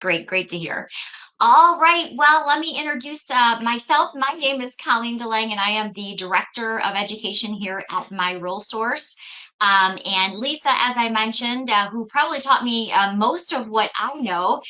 Great, great to hear. All right. Well, let me introduce myself. My name is Colleen DeLang, and I am the Director of Education here at My Role Source. And Lisa, as I mentioned, who probably taught me most of what I know,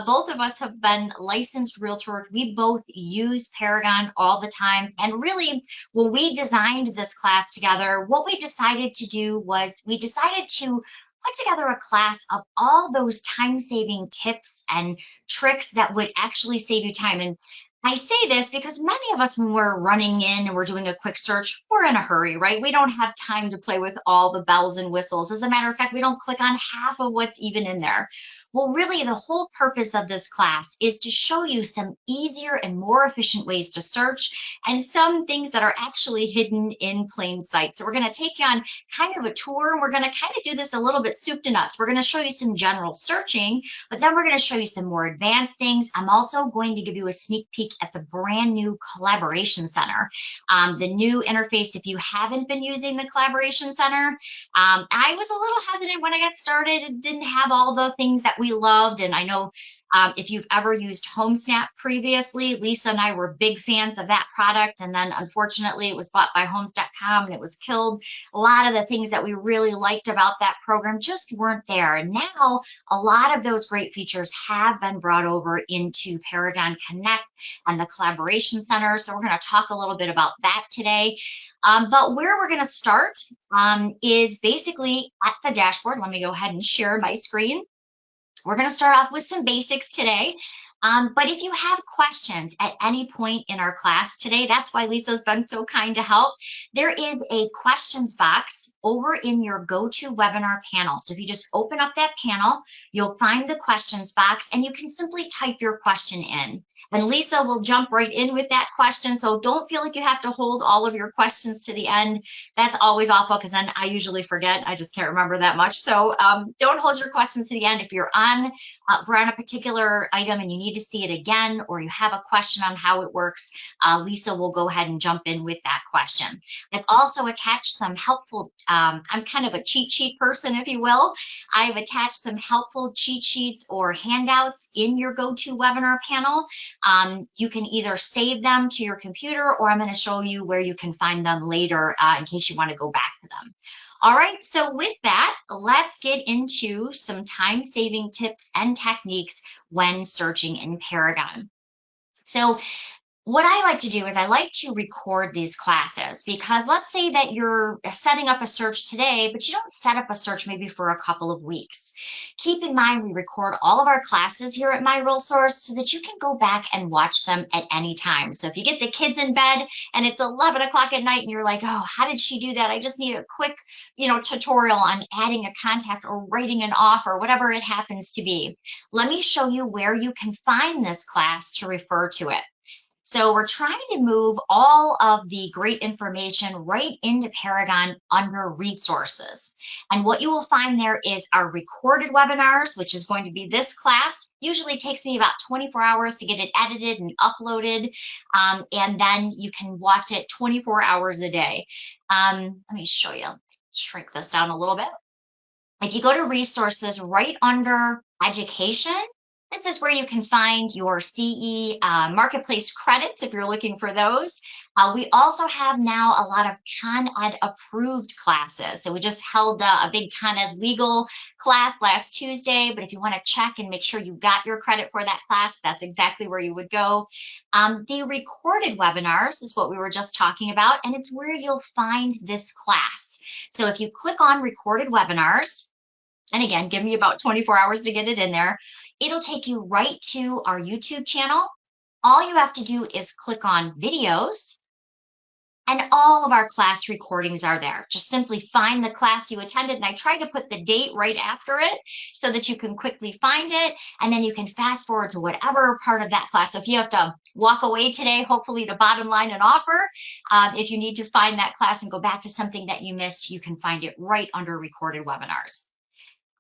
both of us have been licensed realtors. We both use Paragon all the time. And really, when we designed this class together, what we decided to do was we decided to put together a class of all those time-saving tips and tricks that would actually save you time. And I say this because many of us, when we're running in and we're doing a quick search, we're in a hurry, right? We don't have time to play with all the bells and whistles. As a matter of fact, we don't click on half of what's even in there. Well, really, the whole purpose of this class is to show you some easier and more efficient ways to search and some things that are actually hidden in plain sight. So we're going to take you on kind of a tour, and we're going to kind of do this a little bit soup to nuts. We're going to show you some general searching, but then we're going to show you some more advanced things. I'm also going to give you a sneak peek at the brand new Collaboration Center. The new interface, if you haven't been using the Collaboration Center, I was a little hesitant when I got started. It didn't have all the things that we loved. And I know if you've ever used HomeSnap previously, Lisa and I were big fans of that product. And then unfortunately, it was bought by Homes.com and it was killed. A lot of the things that we really liked about that program just weren't there. And now a lot of those great features have been brought over into Paragon Connect and the Collaboration Center. So we're going to talk a little bit about that today. But where we're going to start is basically at the dashboard. Let me go ahead and share my screen. We're going to start off with some basics today. But if you have questions at any point in our class today, that's why Lisa's been so kind to help. There is a questions box over in your GoToWebinar panel. So if you just open up that panel, you'll find the questions box and you can simply type your question in. And Lisa will jump right in with that question. So don't feel like you have to hold all of your questions to the end. That's always awful because then I usually forget. I just can't remember that much. So don't hold your questions to the end. If you're on for a particular item and you need to see it again, or you have a question on how it works, Lisa will go ahead and jump in with that question. I've also attached some helpful, I'm kind of a cheat sheet person, if you will. I've attached some helpful cheat sheets or handouts in your GoToWebinar panel. You can either save them to your computer, or I'm going to show you where you can find them later in case you want to go back to them. All right, so with that, let's get into some time-saving tips and techniques when searching in Paragon. So what I like to do is I like to record these classes, because let's say that you're setting up a search today, but you don't set up a search maybe for a couple of weeks. Keep in mind, we record all of our classes here at My Role Source so that you can go back and watch them at any time. So if you get the kids in bed and it's 11 o'clock at night and you're like, oh, how did she do that? I just need a quick, tutorial on adding a contact or writing an offer, whatever it happens to be. Let me show you where you can find this class to refer to it. So we're trying to move all of the great information right into Paragon under resources. And what you will find there is our recorded webinars, which is going to be this class. Usually takes me about 24 hours to get it edited and uploaded. And then you can watch it 24 hours a day. Let me show you, shrink this down a little bit. If you go to resources right under education, this is where you can find your CE marketplace credits if you're looking for those. We also have now a lot of Con Ed approved classes. So we just held a big Con Ed legal class last Tuesday, but if you want to check and make sure you got your credit for that class, that's exactly where you would go. The recorded webinars is what we were just talking about, and it's where you'll find this class. So if you click on recorded webinars, and again, give me about 24 hours to get it in there, it'll take you right to our YouTube channel. All you have to do is click on videos, and all of our class recordings are there. Just simply find the class you attended, and I tried to put the date right after it so that you can quickly find it, and then you can fast forward to whatever part of that class. So if you have to walk away today, hopefully to bottom line an offer, if you need to find that class and go back to something that you missed, you can find it right under recorded webinars.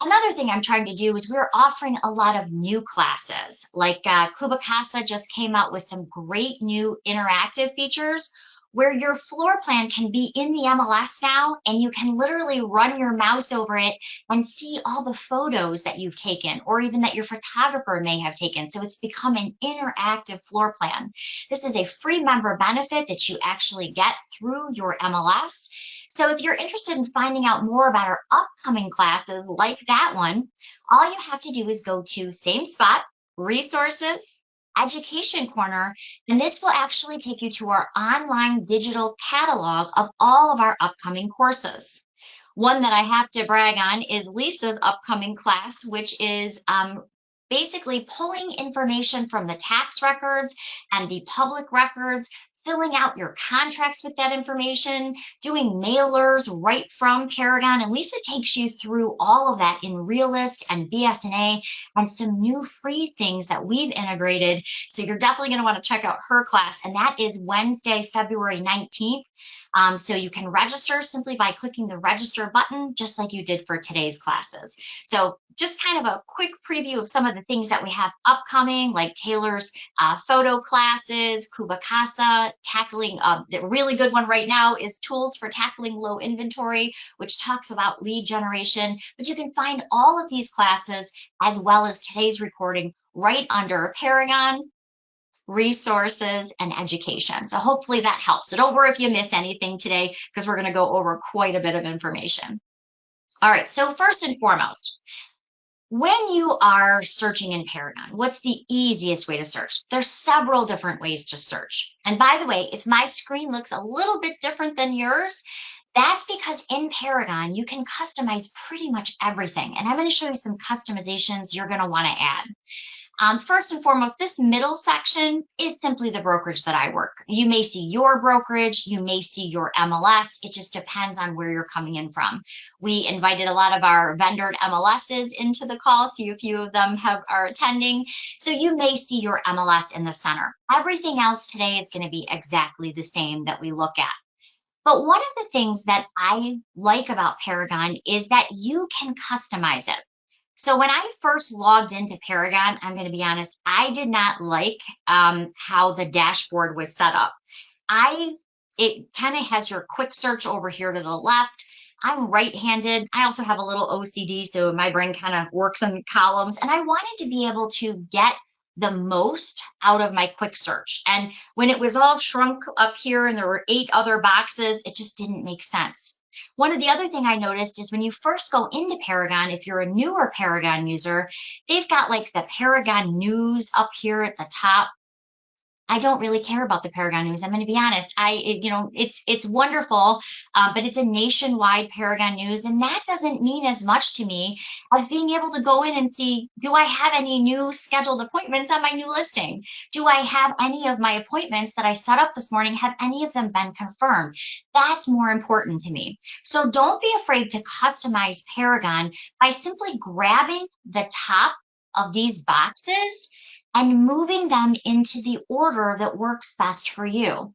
Another thing I'm trying to do is we're offering a lot of new classes. Like Kubacasa just came out with some great new interactive features. where your floor plan can be in the MLS now, and you can literally run your mouse over it and see all the photos that you've taken, or even that your photographer may have taken. So it's become an interactive floor plan. This is a free member benefit that you actually get through your MLS. So if you're interested in finding out more about our upcoming classes like that one, all you have to do is go to same spot, resources, education corner, and this will actually take you to our online digital catalog of all of our upcoming courses. One that I have to brag on is Lisa's upcoming class, which is basically pulling information from the tax records and the public records, filling out your contracts with that information, doing mailers right from Paragon. And Lisa takes you through all of that in Realist and BSNA and some new free things that we've integrated. So you're definitely going to want to check out her class. And that is Wednesday, February 19th. So you can register simply by clicking the register button, just like you did for today's classes. So just kind of a quick preview of some of the things that we have upcoming, like Taylor's photo classes, Kubacasa, tackling, the really good one right now is Tools for Tackling Low Inventory, which talks about lead generation. But you can find all of these classes as well as today's recording right under Paragon, resources, and education. So hopefully that helps. So don't worry if you miss anything today, because we're going to go over quite a bit of information. All right, so first and foremost, when you are searching in Paragon, what's the easiest way to search? There's several different ways to search. And by the way, if my screen looks a little bit different than yours, that's because in Paragon, you can customize pretty much everything. And I'm going to show you some customizations you're going to want to add. First and foremost, this middle section is simply the brokerage that I work. You may see your brokerage, you may see your MLS. It just depends on where you're coming in from. We invited a lot of our vendored MLSs into the call, so a few of them are attending. So you may see your MLS in the center. Everything else today is going to be exactly the same that we look at. But one of the things that I like about Paragon is that you can customize it. So when I first logged into Paragon, I'm going to be honest, I did not like how the dashboard was set up. It kind of has your quick search over here to the left. I'm right-handed. I also have a little OCD, so my brain kind of works in columns. And I wanted to be able to get the most out of my quick search. And when it was all shrunk up here and there were 8 other boxes, it just didn't make sense. One of the other thing I noticed is when you first go into Paragon, if you're a newer Paragon user, they've got like the Paragon news up here at the top. I don't really care about the Paragon news. I'm going to be honest. It's wonderful, but it's a nationwide Paragon news, and that doesn't mean as much to me as being able to go in and see, do I have any new scheduled appointments on my new listing? Do I have any of my appointments that I set up this morning? Have any of them been confirmed? That's more important to me. So don't be afraid to customize Paragon by simply grabbing the top of these boxes and moving them into the order that works best for you.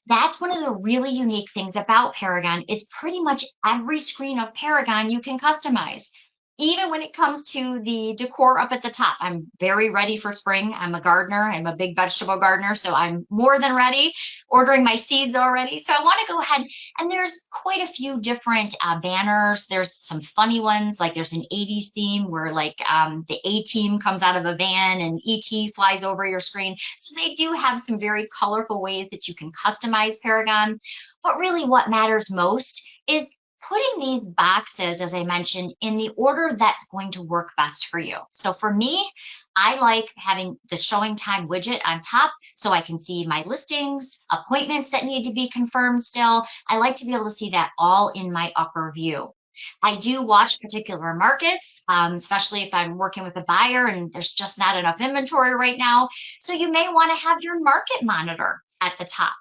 That's one of the really unique things about Paragon is pretty much every screen of Paragon you can customize. Even when it comes to the decor up at the top, I'm very ready for spring. I'm a gardener. I'm a big vegetable gardener, so I'm more than ready, ordering my seeds already. So I want to go ahead, and there's quite a few different banners. There's some funny ones, like there's an 80s theme where like the A-team comes out of a van and ET flies over your screen. So they do have some very colorful ways that you can customize Paragon. But really what matters most is putting these boxes, as I mentioned, in the order that's going to work best for you. So for me, I like having the showing time widget on top so I can see my listings, appointments that need to be confirmed still. I like to be able to see that all in my upper view. I do watch particular markets, especially if I'm working with a buyer and there's just not enough inventory right now. So you may want to have your market monitor at the top.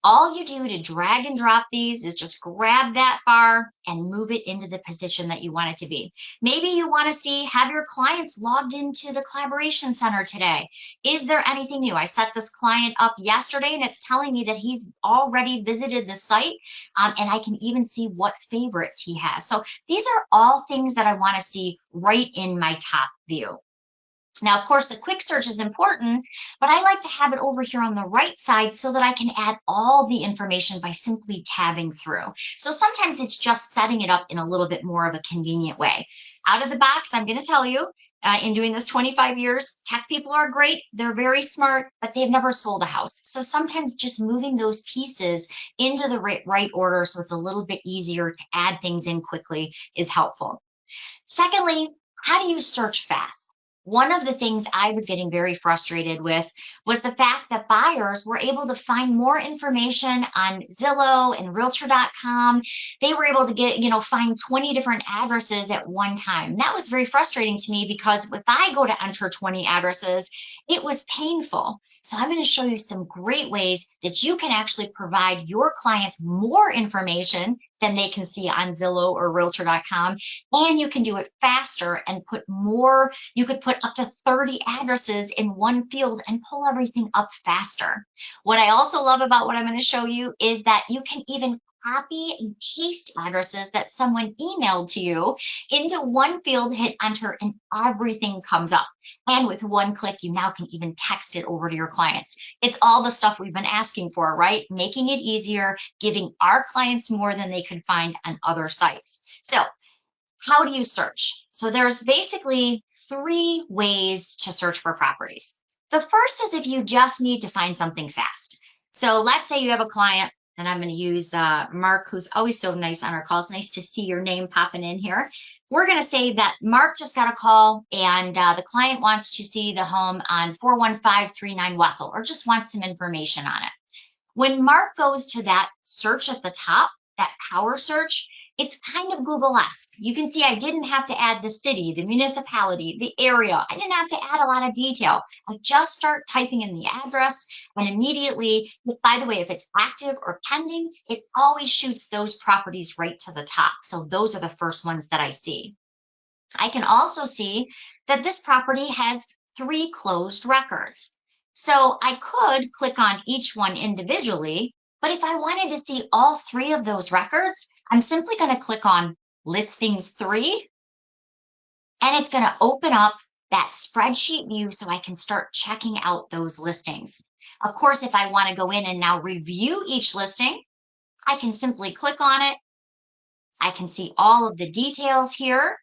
All you do to drag and drop these is just grab that bar and move it into the position that you want it to be. Maybe you want to have your clients logged into the collaboration center today. Is there anything new? I set this client up yesterday and it's telling me that he's already visited the site, and I can even see what favorites he has. So these are all things that I want to see right in my top view. Now, of course, the quick search is important, but I like to have it over here on the right side so that I can add all the information by simply tabbing through. So sometimes it's just setting it up in a little bit more of a convenient way. Out of the box, I'm going to tell you, in doing this 25 years, tech people are great. They're very smart, but they've never sold a house. So sometimes just moving those pieces into the right order so it's a little bit easier to add things in quickly is helpful. Secondly, how do you search fast? One of the things I was getting very frustrated with was the fact that buyers were able to find more information on Zillow and Realtor.com. They were able to find 20 different addresses at one time. That was very frustrating to me because if I go to enter 20 addresses, it was painful. So I'm going to show you some great ways that you can actually provide your clients more information than they can see on Zillow or Realtor.com. And you can do it faster and you could put up to 30 addresses in one field and pull everything up faster. What I also love about what I'm going to show you is that you can even copy and paste addresses that someone emailed to you into one field, hit enter, and everything comes up. And with one click, you now can even text it over to your clients. It's all the stuff we've been asking for, right? Making it easier, giving our clients more than they could find on other sites. So how do you search? So there's basically 3 ways to search for properties. The first is if you just need to find something fast. So let's say you have a client, and I'm going to use Mark, who's always so nice on our calls. Nice to see your name popping in here. We're going to say that Mark just got a call, and the client wants to see the home on 41539 Wessel, or just wants some information on it. When Mark goes to that search at the top, that power search, it's kind of Google-esque. You can see I didn't have to add the city, the municipality, the area. I didn't have to add a lot of detail. I just start typing in the address, and immediately, by the way, if it's active or pending, it always shoots those properties right to the top. So those are the first ones that I see. I can also see that this property has 3 closed records. So I could click on each one individually, but if I wanted to see all 3 of those records, I'm simply going to click on Listings 3, and it's going to open up that spreadsheet view so I can start checking out those listings. Of course, if I want to go in and now review each listing, I can simply click on it. I can see all of the details here.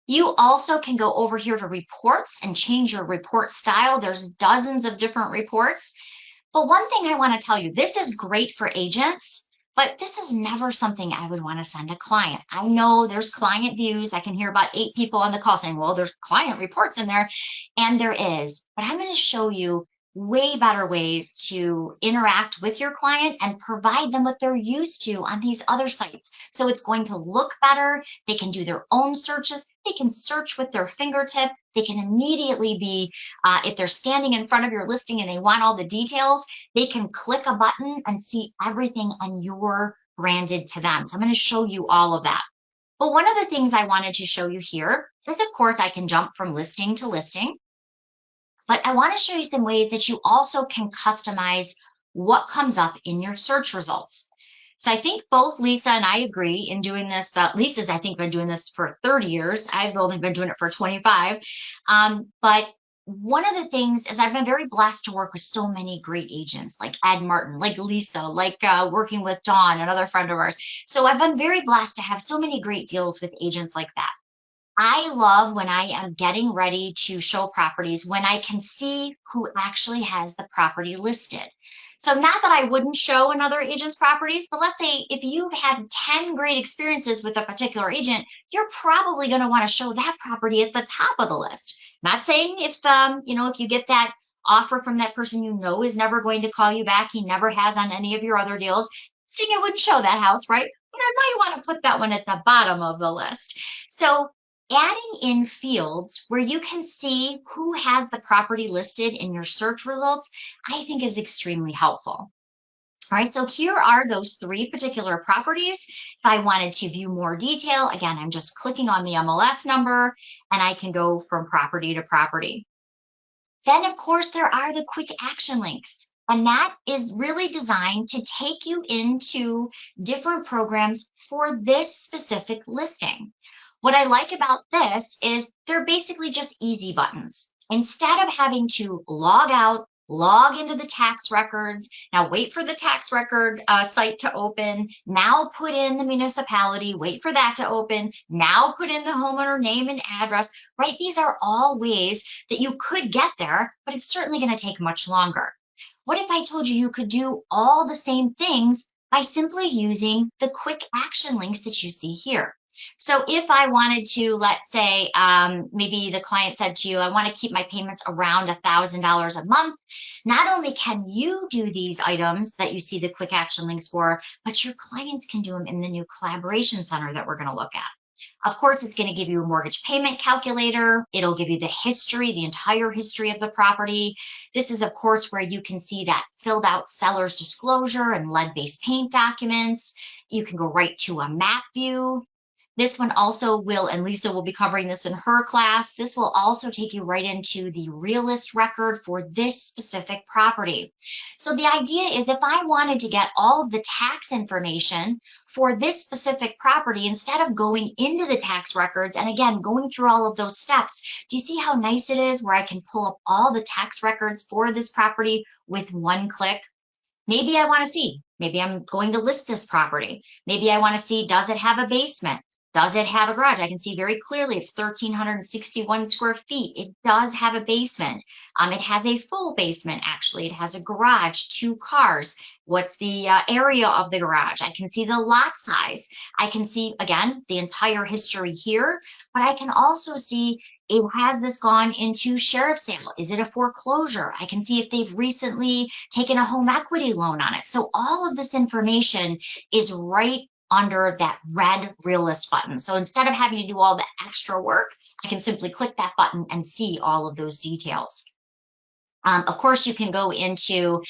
You also can go over here to reports and change your report style. There's dozens of different reports. But one thing I want to tell you, this is great for agents, but this is never something I would want to send a client. I know there's client views. I can hear about 8 people on the call saying, well, there's client reports in there, and there is. But I'm going to show you way better ways to interact with your client and provide them what they're used to on these other sites. So it's going to look better. They can do their own searches. They can search with their fingertip. They can immediately be, if they're standing in front of your listing and they want all the details, they can click a button and see everything on your branded to them. So I'm going to show you all of that. But one of the things I wanted to show you here is, of course, I can jump from listing to listing. But I want to show you some ways that you also can customize what comes up in your search results. So I think both Lisa and I agree in doing this. Lisa's, I think, been doing this for 30 years. I've only been doing it for 25. But one of the things is I've been very blessed to work with so many great agents like Ed Martin, like Lisa, like working with Dawn, another friend of ours. So I've been very blessed to have so many great deals with agents like that. I love when I am getting ready to show properties when I can see who actually has the property listed. So not that I wouldn't show another agent's properties, but let's say if you've had 10 great experiences with a particular agent, you're probably going to want to show that property at the top of the list. Not saying if you get that offer from that person is never going to call you back, he never has on any of your other deals, saying I wouldn't show that house, right? But I might want to put that one at the bottom of the list. So adding in fields where you can see who has the property listed in your search results, I think is extremely helpful. All right, so here are those 3 particular properties. If I wanted to view more detail, again, I'm just clicking on the MLS number and I can go from property to property. Then, of course, there are the quick action links. And that is really designed to take you into different programs for this specific listing. What I like about this is they're basically just easy buttons. Instead of having to log out, log into the tax records, now wait for the tax record site to open, now put in the municipality, wait for that to open, now put in the homeowner name and address, right? These are all ways that you could get there, but it's certainly going to take much longer. What if I told you you could do all the same things by simply using the quick action links that you see here? So if I wanted to, let's say, maybe the client said to you, I want to keep my payments around $1,000 a month. Not only can you do these items that you see the quick action links for, but your clients can do them in the new collaboration center that we're going to look at. Of course, it's going to give you a mortgage payment calculator. It'll give you the history, the entire history of the property. This is, of course, where you can see that filled out seller's disclosure and lead-based paint documents. You can go right to a map view. This one also will, and Lisa will be covering this in her class, this will also take you right into the realist record for this specific property. So the idea is if I wanted to get all of the tax information for this specific property, instead of going into the tax records and again, going through all of those steps, do you see how nice it is where I can pull up all the tax records for this property with one click? Maybe I want to see, maybe I'm going to list this property. Maybe I want to see, does it have a basement? Does it have a garage? I can see very clearly it's 1,361 square feet. It does have a basement. It has a full basement, actually. It has a garage, 2 cars. What's the area of the garage? I can see the lot size. I can see, again, the entire history here, but I can also see, has this gone into sheriff's sale? Is it a foreclosure? I can see if they've recently taken a home equity loan on it. So all of this information is right under that red realist button. So instead of having to do all the extra work, I can simply click that button and see all of those details. Of course, you can go into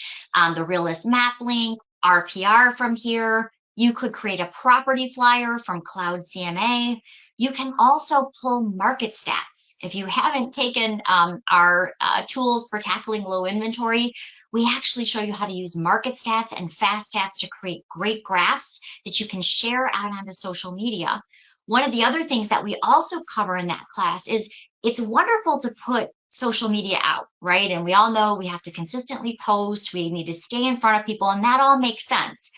the realist map link, RPR from here. You could create a property flyer from Cloud CMA. You can also pull market stats. If you haven't taken our tools for tackling low inventory, we actually show you how to use market stats and fast stats to create great graphs that you can share out onto social media. One of the other things that we also cover in that class is it's wonderful to put social media out, right? And we all know we have to consistently post, we need to stay in front of people, and that all makes sense.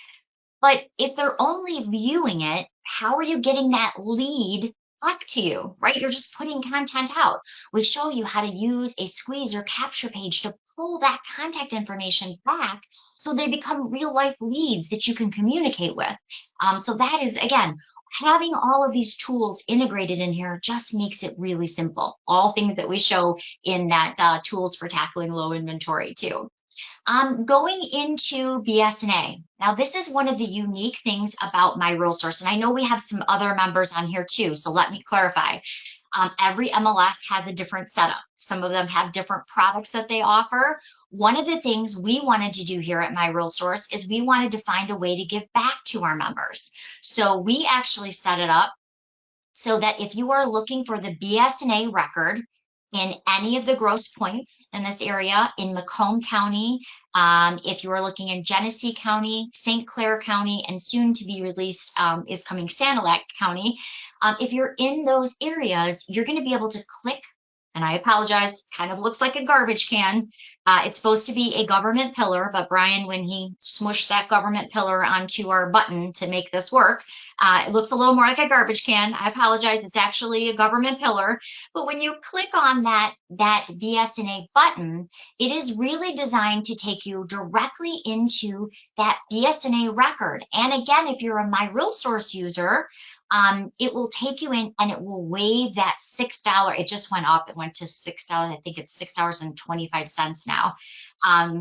But if they're only viewing it, how are you getting that lead back to you, right? You're just putting content out. We show you how to use a squeeze or capture page to pull that contact information back so they become real life leads that you can communicate with. So that is, again, having all of these tools integrated in here just makes it really simple. All things that we show in that tools for tackling low inventory too. Going into BS&A. Now, this is one of the unique things about my Rural Source, and I know we have some other members on here too, so let me clarify. Every MLS has a different setup. Some of them have different products that they offer. One of the things we wanted to do here at My Rural Source is we wanted to find a way to give back to our members. So we actually set it up so that if you are looking for the BS&A record in any of the gross points in this area, in Macomb County, if you are looking in Genesee County, St. Clair County, and soon to be released is coming Sanilac County, if you're in those areas, you're going to be able to click, and I apologize, kind of looks like a garbage can. It's supposed to be a government pillar, but Brian, when he smushed that government pillar onto our button to make this work, it looks a little more like a garbage can. I apologize, it's actually a government pillar. But when you click on that BS&A button, it is really designed to take you directly into that BS&A record. And again, if you're a My Real Source user, it will take you in and it will waive that $6. It just went up. It went to $6. I think it's $6.25 now.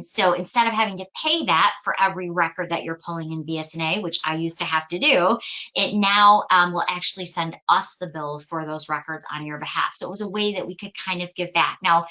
So instead of having to pay that for every record that you're pulling in BS&A, which I used to have to do, it now will actually send us the bill for those records on your behalf. So it was a way that we could kind of give back. Now,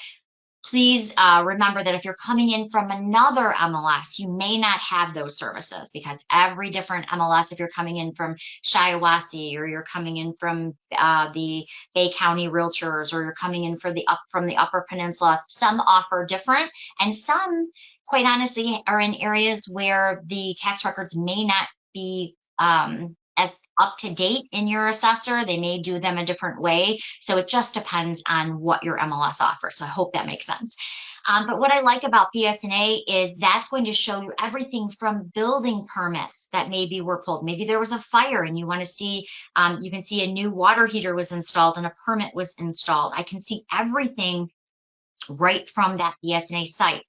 please remember that if you're coming in from another MLS, you may not have those services because every different MLS, if you're coming in from Shiawassee or you're coming in from the Bay County Realtors or you're coming in from the Upper Peninsula, some offer different and some, quite honestly, are in areas where the tax records may not be as up to date in your assessor. They may do them a different way. So it just depends on what your MLS offers. So I hope that makes sense. But what I like about BS&A is that's going to show you everything from building permits that maybe were pulled. Maybe there was a fire and you want to see, you can see a new water heater was installed and a permit was installed. I can see everything right from that BS&A site.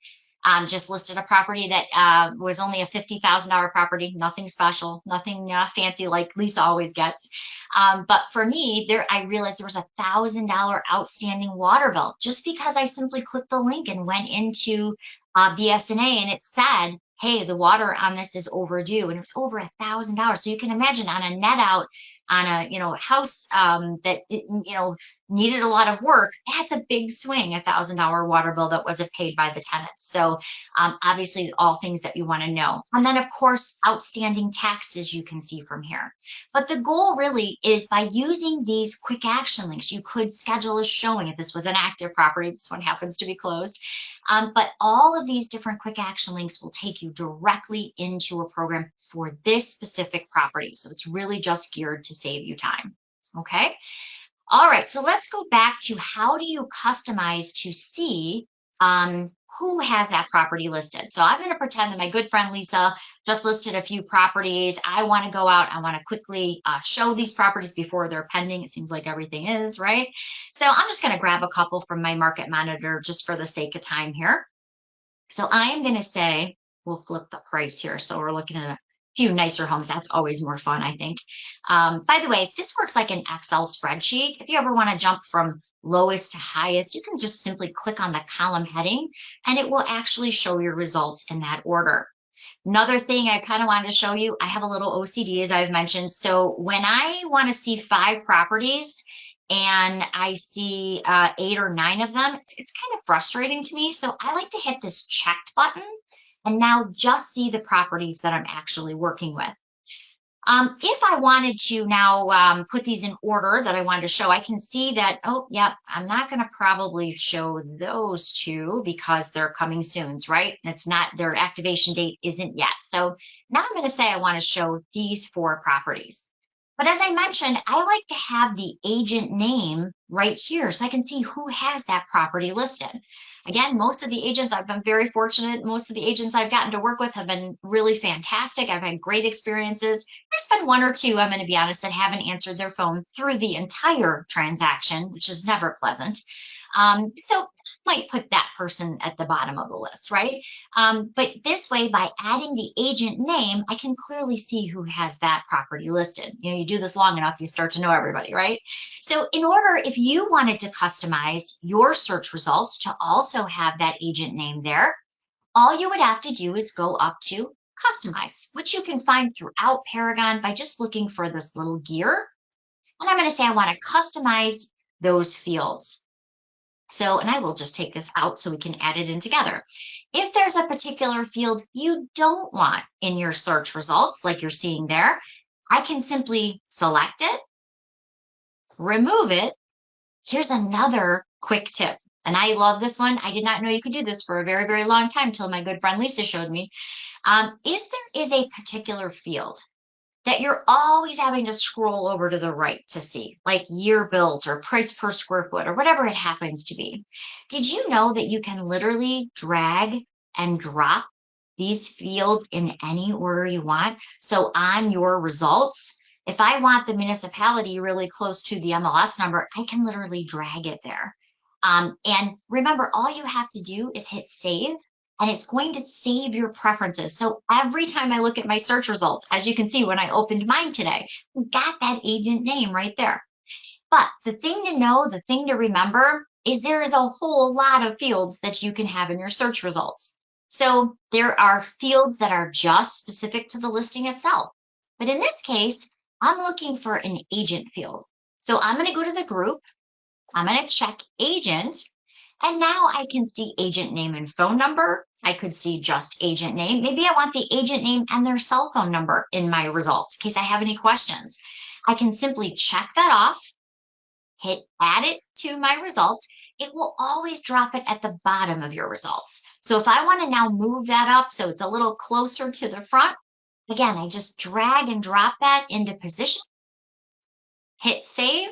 Just listed a property that was only a $50,000 property, nothing special, nothing fancy like Lisa always gets. But for me, I realized there was $1,000 outstanding water bill just because I simply clicked the link and went into BS&A and it said, hey, the water on this is overdue, and it was over $1,000. So you can imagine on a net out on a house that needed a lot of work, that's a big swing, $1,000 water bill that wasn't paid by the tenants. So obviously all things that you want to know. And then of course, outstanding taxes you can see from here. But the goal really is by using these quick action links, you could schedule a showing if this was an active property. This one happens to be closed. But all of these different quick action links will take you directly into a program for this specific property. So it's really just geared to save you time. Okay. All right. So let's go back to how do you customize to see who has that property listed. So I'm going to pretend that my good friend Lisa just listed a few properties. I want to go out. I want to quickly show these properties before they're pending. It seems like everything is, right? So I'm just going to grab a couple from my market monitor just for the sake of time here. So I am going to say, we'll flip the price here. So we're looking at a few nicer homes. That's always more fun, I think. By the way, this works like an Excel spreadsheet. If you ever want to jump from lowest to highest, you can just simply click on the column heading and it will actually show your results in that order. Another thing I kind of wanted to show you, I have a little OCD as I've mentioned. So when I want to see 5 properties and I see 8 or 9 of them, it's kind of frustrating to me. So I like to hit this checked button and now just see the properties that I'm actually working with. If I wanted to now put these in order that I wanted to show, I can see that, oh, yep, I'm not going to probably show those 2 because they're coming soon, right? It's not, their activation date isn't yet. So now I'm going to say I want to show these 4 properties. But as I mentioned, I like to have the agent name right here so I can see who has that property listed. Again, most of the agents, I've been very fortunate. Most of the agents I've gotten to work with have been really fantastic. I've had great experiences. There's been 1 or 2, I'm going to be honest, that haven't answered their phone through the entire transaction, which is never pleasant. So I might put that person at the bottom of the list, right? But this way, by adding the agent name, I can clearly see who has that property listed. You do this long enough, you start to know everybody, right? So in order, if you wanted to customize your search results to also have that agent name there, all you would have to do is go up to Customize, which you can find throughout Paragon by just looking for this little gear. And I'm going to say I want to customize those fields. So, and I will just take this out so we can add it in together. If there's a particular field you don't want in your search results, like you're seeing there, I can simply select it, remove it. Here's another quick tip. And I love this one. I did not know you could do this for a very, very long time until my good friend Lisa showed me. If there is a particular field that you're always having to scroll over to the right to see, like year built or price per square foot or whatever it happens to be. Did you know that you can literally drag and drop these fields in any order you want? So on your results, if I want the municipality really close to the MLS number, I can literally drag it there. And remember, all you have to do is hit save. And it's going to save your preferences. So every time I look at my search results, as you can see when I opened mine today, we got that agent name right there. But the thing to know, the thing to remember is there is a whole lot of fields that you can have in your search results. So there are fields that are just specific to the listing itself. But in this case, I'm looking for an agent field. So I'm going to go to the group. I'm going to check agent. And now I can see agent name and phone number. I could see just agent name. Maybe I want the agent name and their cell phone number in my results in case I have any questions. I can simply check that off, hit add it to my results. It will always drop it at the bottom of your results. So if I want to now move that up so it's a little closer to the front, again, I just drag and drop that into position hit save.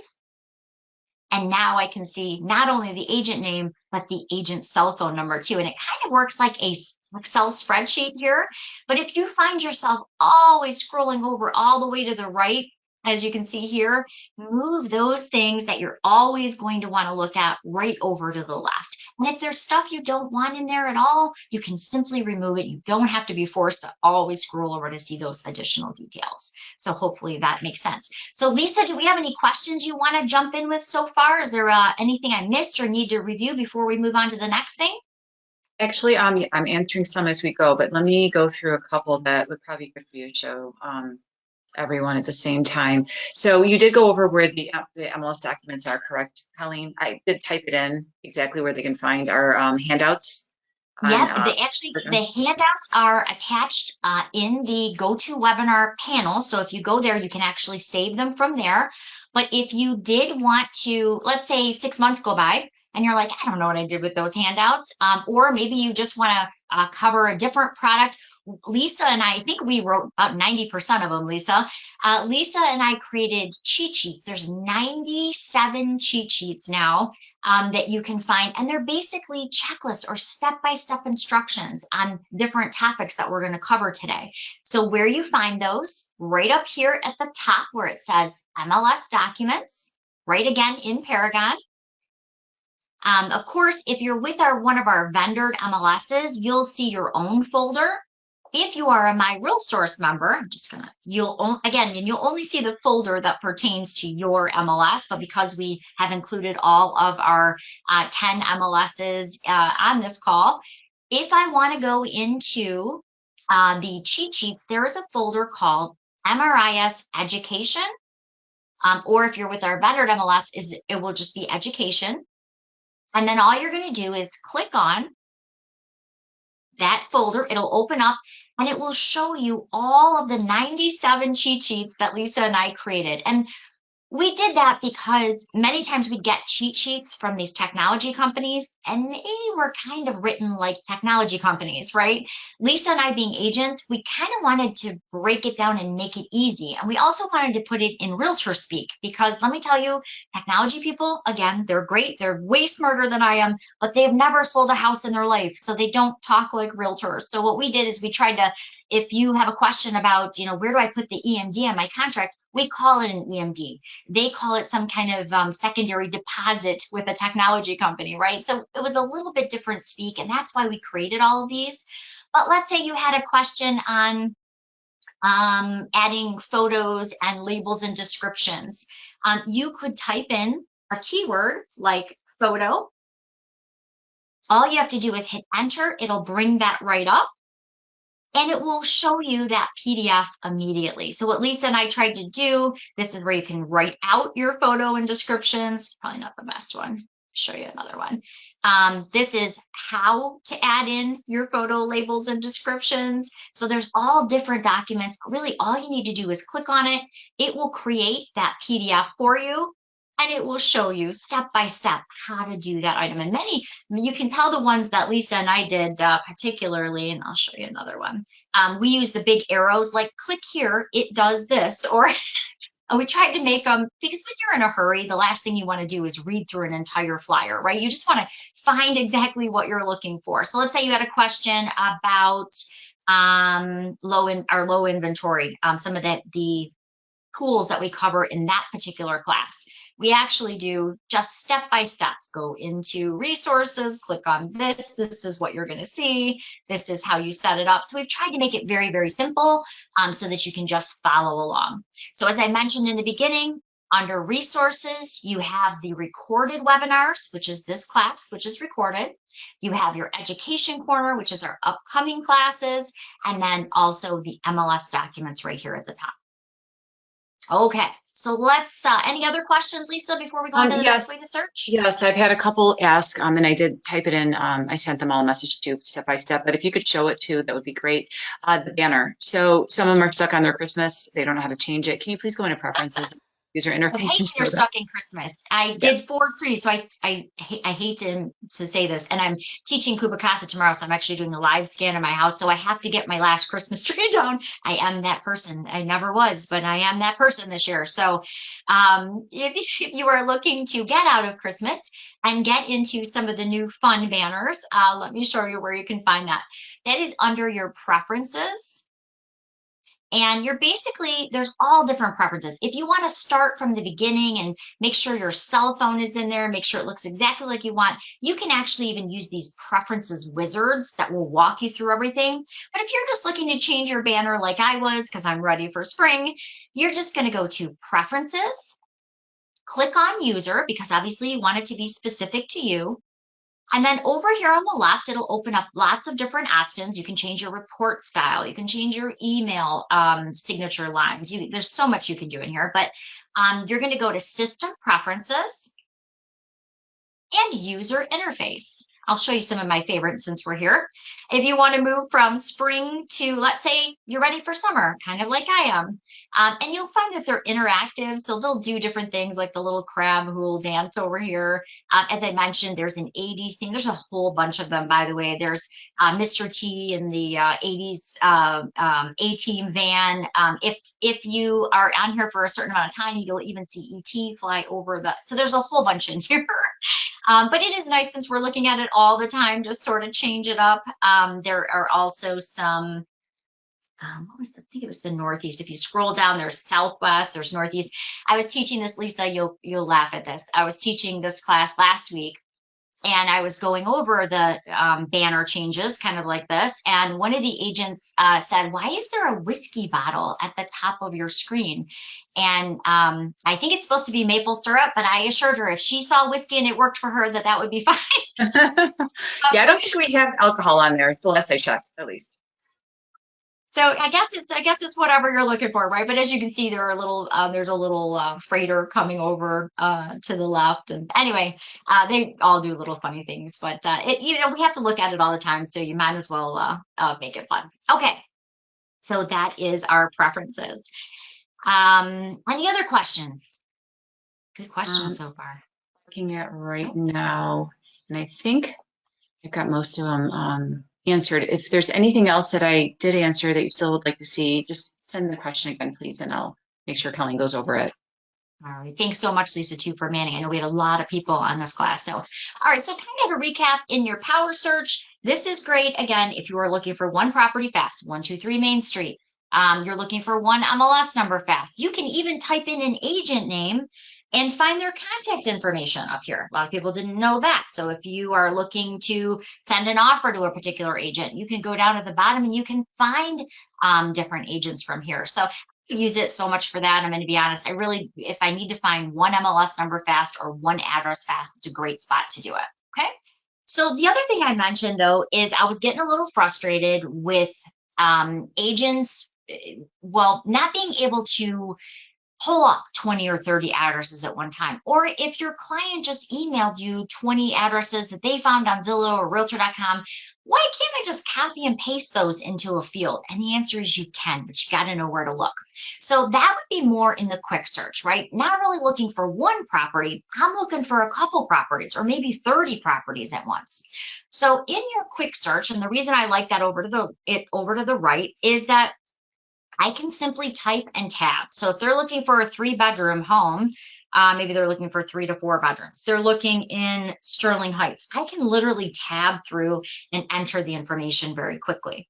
And now I can see not only the agent name, but the agent's cell phone number too. And it kind of works like a Excel spreadsheet here. But if you find yourself always scrolling over all the way to the right, as you can see here, move those things that you're always going to want to look at right over to the left. And if there's stuff you don't want in there at all, you can simply remove it. You don't have to be forced to always scroll over to see those additional details. So hopefully that makes sense. So Lisa, do we have any questions you want to jump in with so far? Is there anything I missed or need to review before we move on to the next thing? Actually, I'm answering some as we go, but let me go through a couple that would probably be good for you to show everyone at the same time. So you did go over where the MLS documents are, correct, Colleen? I did type it in exactly where they can find our handouts. Yep, the handouts are attached in the GoToWebinar panel. So if you go there, you can actually save them from there. But if you did want to, let's say 6 months go by and you're like, I don't know what I did with those handouts, or maybe you just want to cover a different product. Lisa and I think we wrote about 90% of them, Lisa. Lisa and I created cheat sheets. There's 97 cheat sheets now that you can find, and they're basically checklists or step-by-step instructions on different topics that we're going to cover today. So where you find those, right up here at the top where it says MLS documents, right again in Paragon. Of course, if you're with one of our vendored MLSs, you'll see your own folder. If you are a My Real Source member, I'm just gonna, you'll only see the folder that pertains to your MLS, but because we have included all of our 10 MLSs on this call, if I wanna go into the cheat sheets, there is a folder called MRIS Education, or if you're with our vendor MLS, it will just be Education. And then all you're gonna do is click on that folder. It'll open up and it will show you all of the 97 cheat sheets that Lisa and I created. And we did that because many times we'd get cheat sheets from these technology companies and they were kind of written like technology companies, right? Lisa and I being agents, we kind of wanted to break it down and make it easy. And we also wanted to put it in realtor speak because let me tell you, technology people, again, they're great. They're way smarter than I am, but they've never sold a house in their life. So they don't talk like realtors. So what we did is we tried to, if you have a question about, where do I put the EMD on my contract? We call it an EMD. They call it some kind of secondary deposit with a technology company, right? So it was a little bit different speak, and that's why we created all of these. But let's say you had a question on adding photos and labels and descriptions. You could type in a keyword like photo. All you have to do is hit enter. It'll bring that right up. And it will show you that PDF immediately. So what Lisa and I tried to do, this is where you can write out your photo and descriptions. Probably not the best one. Show you another one. This is how to add in your photo labels and descriptions. So there's all different documents, but really all you need to do is click on it. It will create that PDF for you. And it will show you step by step how to do that item. And you can tell the ones that Lisa and I did particularly, and I'll show you another one. We use the big arrows, like click here, it does this, or we tried to make them, because when you're in a hurry, the last thing you want to do is read through an entire flyer, right? You just want to find exactly what you're looking for. So let's say you had a question about low inventory, some of the tools that we cover in that particular class. We actually do just step-by-steps. Go into resources, click on this. This is what you're going to see. This is how you set it up. So we've tried to make it very, very simple so that you can just follow along. So as I mentioned in the beginning, under resources, you have the recorded webinars, which is this class, which is recorded. You have your education corner, which is our upcoming classes, and then also the MLS documents right here at the top. Okay, so let's, any other questions, Lisa, before we go on to the next way to search? Yes, I've had a couple ask, and I did type it in. I sent them all a message too, step by step, but if you could show it too, that would be great. The banner. So some of them are stuck on their Christmas. They don't know how to change it. Can you please go into preferences, user I hate interface when and you're show them. stuck in Christmas. I did Yes. 4 trees, so I hate to say this, and I'm teaching Kubakasa tomorrow, so I'm actually doing a live scan in my house, so I have to get my last Christmas tree down. I am that person. I never was, but I am that person this year. So, if you are looking to get out of Christmas and get into some of the new fun banners, let me show you where you can find that. That is under your preferences. And you're basically, there's all different preferences. If you want to start from the beginning and make sure your cell phone is in there, make sure it looks exactly like you want, you can actually even use these preferences wizards that will walk you through everything. But if you're just looking to change your banner like I was, because I'm ready for spring, you're just going to go to preferences, click on user, because obviously you want it to be specific to you. And then over here on the left, it'll open up lots of different options. You can change your report style. You can change your email signature lines. There's so much you can do in here, but you're going to go to System Preferences and User Interface. I'll show you some of my favorites since we're here. If you want to move from spring to, let's say, you're ready for summer, kind of like I am, and you'll find that they're interactive, so they'll do different things like the little crab who will dance over here. As I mentioned, there's an 80s theme. There's a whole bunch of them, by the way. There's Mr. T in the 80s A-Team van. If you are on here for a certain amount of time, you'll even see E.T. fly over the, so there's a whole bunch in here. But it is nice since we're looking at it all the time, just sort of change it up. There are also some, what was the, I think it was the Northeast. If you scroll down, there's Southwest, there's Northeast. I was teaching this, Lisa, you'll laugh at this. I was teaching this class last week, and I was going over the banner changes, kind of like this. And one of the agents said, "Why is there a whiskey bottle at the top of your screen?" And I think it's supposed to be maple syrup, but I assured her if she saw whiskey and it worked for her, that would be fine. Yeah, I don't think we have alcohol on there. The last I checked, at least. So I guess it's whatever you're looking for, right? But as you can see, there's a little freighter coming over to the left, and anyway, they all do little funny things. But we have to look at it all the time, so you might as well make it fun. Okay, so that is our preferences. Any other questions? Good question so far. Looking at right now, and I think I got most of them answered. If there's anything else that I did answer that you still would like to see, just send the question again, please, and I'll make sure Colleen goes over it. All right. Thanks so much, Lisa, too, for manning. I know we had a lot of people on this class. So, all right. So kind of a recap in your power search. This is great. Again, if you are looking for one property fast, 123 Main Street, you're looking for one MLS number fast. You can even type in an agent name and find their contact information up here. A lot of people didn't know that. So if you are looking to send an offer to a particular agent, you can go down to the bottom and you can find different agents from here. So I use it so much for that. I'm going to be honest. If I need to find one MLS number fast or one address fast, it's a great spot to do it. Okay. So the other thing I mentioned though is I was getting a little frustrated with agents, well, not being able to pull up 20 or 30 addresses at one time. Or if your client just emailed you 20 addresses that they found on Zillow or Realtor.com, why can't I just copy and paste those into a field? And the answer is you can, but you got to know where to look. So that would be more in the quick search, right? Not really looking for one property. I'm looking for a couple properties or maybe 30 properties at once. So in your quick search, and the reason I like that over to the right is that I can simply type and tab. So if they're looking for a 3-bedroom home, maybe they're looking for 3 to 4 bedrooms. They're looking in Sterling Heights. I can literally tab through and enter the information very quickly.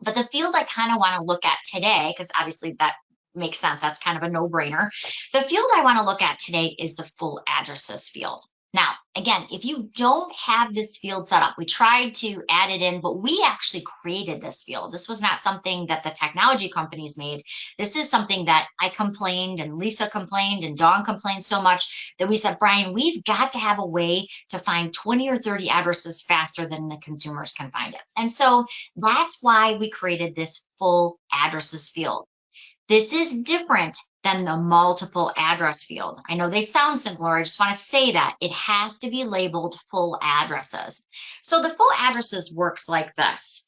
But the field I kind of want to look at today, because obviously that makes sense. That's kind of a no-brainer. The field I want to look at today is the full addresses field. Now, again, if you don't have this field set up, we tried to add it in, but we actually created this field. This was not something that the technology companies made. This is something that I complained and Lisa complained and Dawn complained so much that we said, Brian, we've got to have a way to find 20 or 30 addresses faster than the consumers can find it. And so that's why we created this full addresses field. This is different than the multiple address field. I know they sound similar. I just want to say that it has to be labeled full addresses. So the full addresses works like this.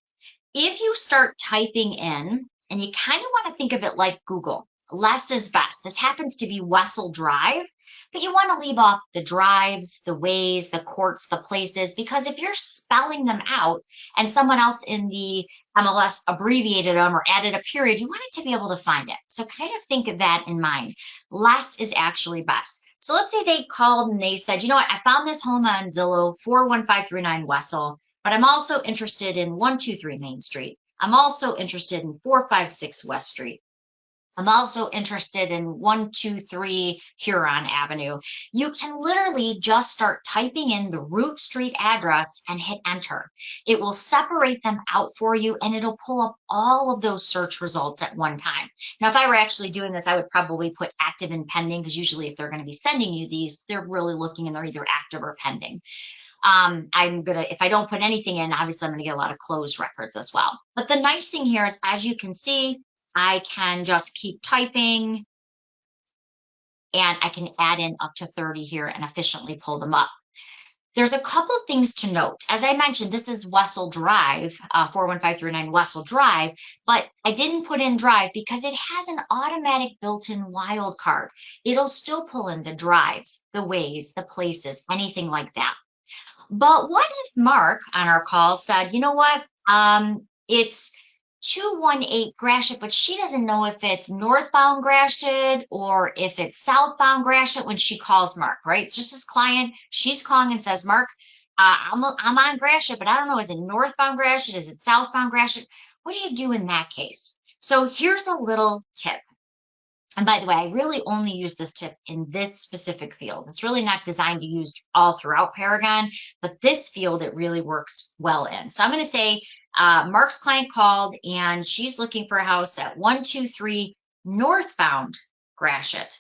If you start typing in, and you kind of want to think of it like Google. less is best. This happens to be Wessel Drive, but you want to leave off the drives, the ways, the courts, the places, because if you're spelling them out and someone else in the MLS abbreviated them or added a period, you want it to be able to find it. So kind of think of that in mind. Less is actually best. So let's say they called and they said, you know what, I found this home on Zillow, 41539 Wessel, but I'm also interested in 123 Main Street. I'm also interested in 456 West Street. I'm also interested in 123 Huron Avenue. You can literally just start typing in the root street address and hit enter. It will separate them out for you and it'll pull up all of those search results at one time. Now, if I were actually doing this, I would probably put active and pending because usually if they're going to be sending you these, they're really looking and they're either active or pending. If I don't put anything in, obviously I'm gonna get a lot of closed records as well. But the nice thing here is, as you can see, I can just keep typing and I can add in up to 30 here and efficiently pull them up. There's a couple things to note. As I mentioned, this is Wessel Drive, 41539 Wessel Drive, but I didn't put in Drive because it has an automatic built-in wildcard. It'll still pull in the drives, the ways, the places, anything like that. But what if Mark on our call said, you know what, it's 218 Gratiot, but she doesn't know if it's northbound Gratiot or if it's southbound Gratiot when she calls Mark, right? It's just his client. She's calling and says, Mark, I'm on Gratiot, but I don't know, is it northbound Gratiot? Is it southbound Gratiot? What do you do in that case? So here's a little tip. And by the way, I really only use this tip in this specific field. It's really not designed to use all throughout Paragon, but this field it really works well in. So I'm going to say Mark's client called and she's looking for a house at 123 northbound Gratiot.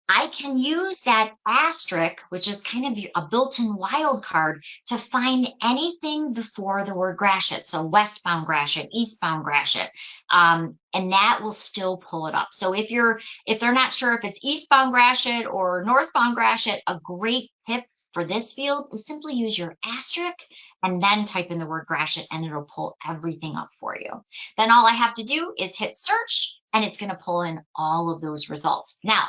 I can use that asterisk, which is kind of a built-in wildcard, to find anything before the word Gratiot. So westbound Gratiot, eastbound Gratiot, and that will still pull it up. So if they're not sure if it's eastbound Gratiot or northbound Gratiot, a great tip for this field is simply use your asterisk and then type in the word Gratiot and it'll pull everything up for you. Then all I have to do is hit search and it's going to pull in all of those results. Now,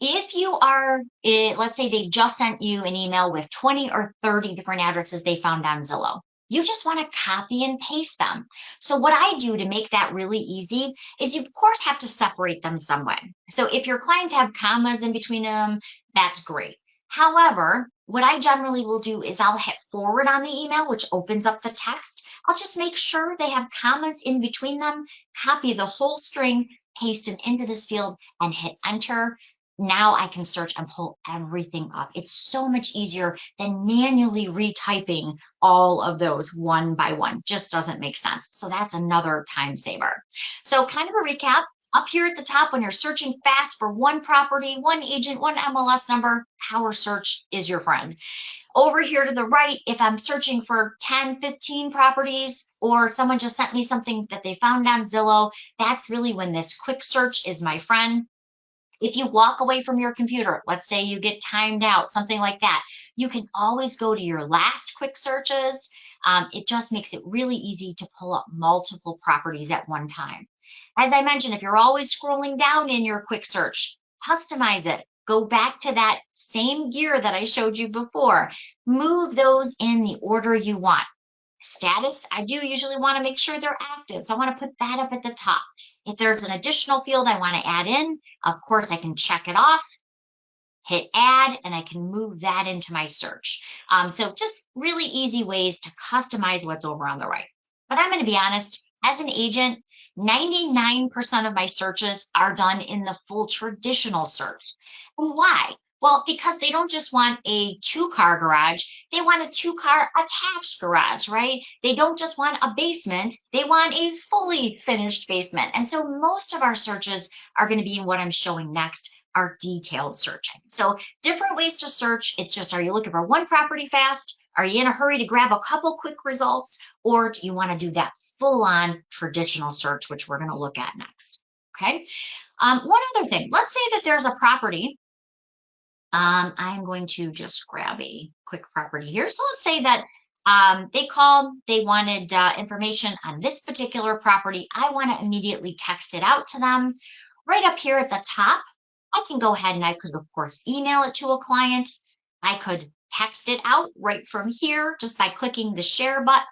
if you are, let's say they just sent you an email with 20 or 30 different addresses they found on Zillow, you just want to copy and paste them. So what I do to make that really easy is you, of course, have to separate them some way. So if your clients have commas in between them, that's great. However, what I generally will do is I'll hit forward on the email, which opens up the text. I'll just make sure they have commas in between them, copy the whole string, paste it into this field, and hit enter. Now I can search and pull everything up. It's so much easier than manually retyping all of those one by one. Just doesn't make sense. So that's another time saver. So kind of a recap. Up here at the top, when you're searching fast for one property, one agent, one MLS number, Power Search is your friend. Over here to the right, if I'm searching for 10, 15 properties, or someone just sent me something that they found on Zillow, that's really when this quick search is my friend. If you walk away from your computer, let's say you get timed out, something like that, you can always go to your last quick searches. It just makes it really easy to pull up multiple properties at one time. As I mentioned, if you're always scrolling down in your quick search, customize it. Go back to that same gear that I showed you before. Move those in the order you want. Status, I do usually want to make sure they're active, so I want to put that up at the top. If there's an additional field I want to add in, of course, I can check it off, hit add, and I can move that into my search. So just really easy ways to customize what's over on the right. But I'm going to be honest, as an agent, 99% of my searches are done in the full traditional search. And why? Well, because they don't just want a two-car garage, they want a two-car attached garage, right? They don't just want a basement, they want a fully finished basement. And so most of our searches are going to be what I'm showing next, are detailed searching. So different ways to search. It's just, are you looking for one property fast? Are you in a hurry to grab a couple quick results? Or do you want to do that full-on traditional search, which we're going to look at next? Okay. One other thing, let's say that there's a property. I'm going to just grab a quick property here. So let's say that they called, they wanted information on this particular property. I want to immediately text it out to them. right up here at the top, I can go ahead and I could, of course, email it to a client. I could text it out right from here just by clicking the share button.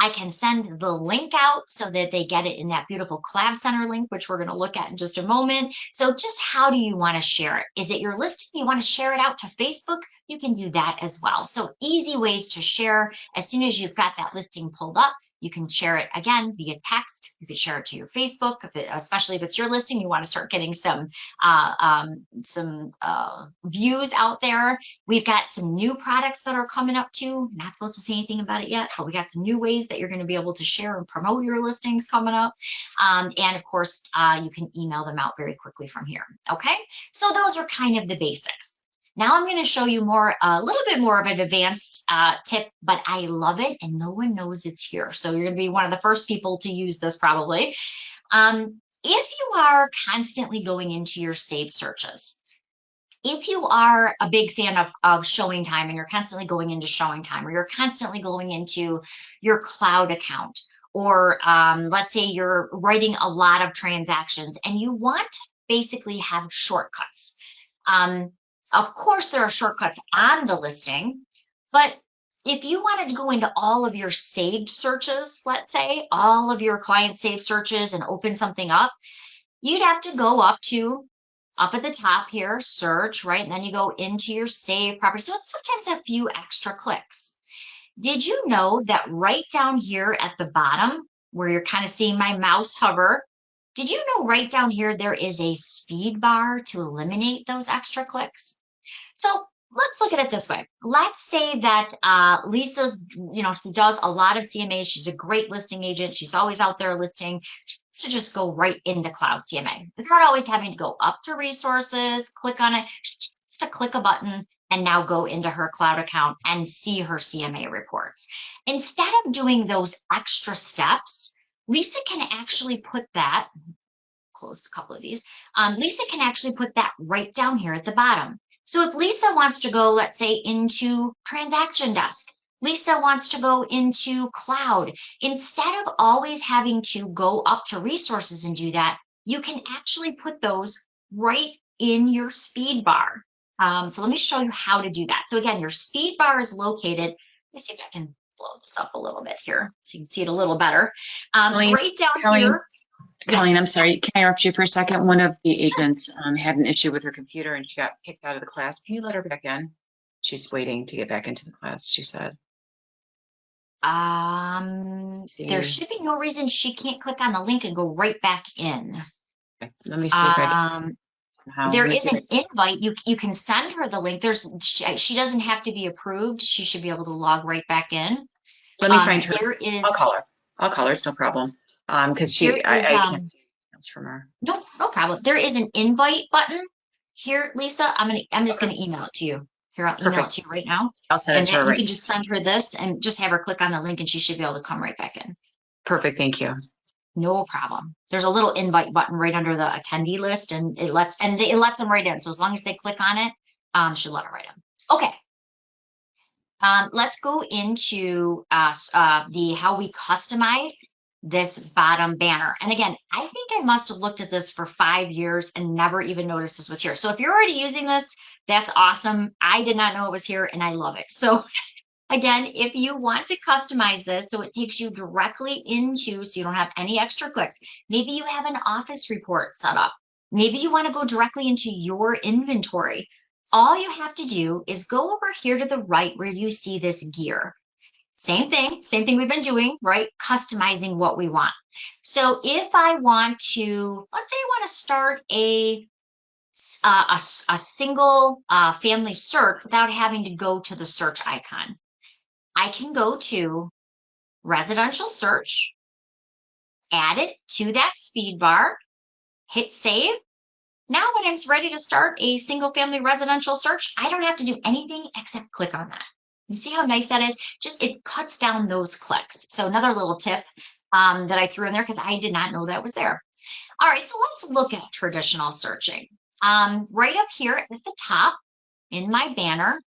I can send the link out so that they get it in that beautiful Collab Center link, which we're going to look at in just a moment. So just how do you want to share it? Is it your listing? You want to share it out to Facebook? You can do that as well. So easy ways to share. As soon as you've got that listing pulled up, you can share it again via text. You could share it to your Facebook, especially if it's your listing. You want to start getting some views out there. We've got some new products that are coming up too. Not supposed to say anything about it yet, but we got some new ways that you're going to be able to share and promote your listings coming up. And of course, you can email them out very quickly from here. Okay, so those are kind of the basics. Now I'm going to show you a little bit more of an advanced tip, but I love it and no one knows it's here. So you're going to be one of the first people to use this probably. If you are constantly going into your saved searches, if you are a big fan of showing time and you're constantly going into showing time, or you're constantly going into your cloud account, or let's say you're writing a lot of transactions and you want to basically have shortcuts. Of course, there are shortcuts on the listing, but if you wanted to go into all of your saved searches, let's say all of your client saved searches and open something up, you'd have to go up at the top here, search, right? And then you go into your saved property. So it's sometimes a few extra clicks. Did you know that right down here at the bottom, where you're kind of seeing my mouse hover, did you know right down here there is a speed bar to eliminate those extra clicks? So let's look at it this way. Let's say that Lisa's, she does a lot of CMAs. She's a great listing agent. She's always out there listing. She wants to just go right into Cloud CMA without always having to go up to resources, click on it. She just wants to click a button and now go into her cloud account and see her CMA reports. Instead of doing those extra steps, Lisa can actually put that, close a couple of these, Lisa can actually put that right down here at the bottom. So if Lisa wants to go, let's say, into transaction desk, Lisa wants to go into cloud, instead of always having to go up to resources and do that, you can actually put those right in your speed bar. So let me show you how to do that. So again, your speed bar is located, let me see if I can blow this up a little bit here so you can see it a little better. Right down here. Colleen, I'm sorry, can I interrupt you for a second? One of the agents had an issue with her computer and she got kicked out of the class. Can you let her back in? She's waiting to get back into the class, she said. There should be no reason she can't click on the link and go right back in. Okay, let me see if I can. There is an invite. You can send her the link. She doesn't have to be approved. She should be able to log right back in. Let me find her. There is. I'll call her. It's no problem. Because I can't see else from her. No problem. There is an invite button here, Lisa. I'm just gonna email it to you. Here, I'll email it to you right now. I'll send it to her. You can just send her this and just have her click on the link, and she should be able to come right back in. Perfect. Thank you. No problem. There's a little invite button right under the attendee list, and it lets them right in. So as long as they click on it, should let her right in. Okay. Let's go into how we customize this bottom banner. And again, I think I must have looked at this for 5 years and never even noticed this was here. So if you're already using this, that's awesome. I did not know it was here and I love it. So again, if you want to customize this so it takes you directly into, so you don't have any extra clicks, maybe you have an office report set up. Maybe you want to go directly into your inventory. All you have to do is go over here to the right where you see this gear. Same thing we've been doing, right? Customizing what we want. So if I want to, let's say I want to start a single family search without having to go to the search icon, I can go to residential search, add it to that speed bar, hit save. Now when I'm ready to start a single family residential search, I don't have to do anything except click on that. You see how nice that is? Just it cuts down those clicks. So another little tip that I threw in there because I did not know that was there. All right, so let's look at traditional searching. Right up here at the top in my banner,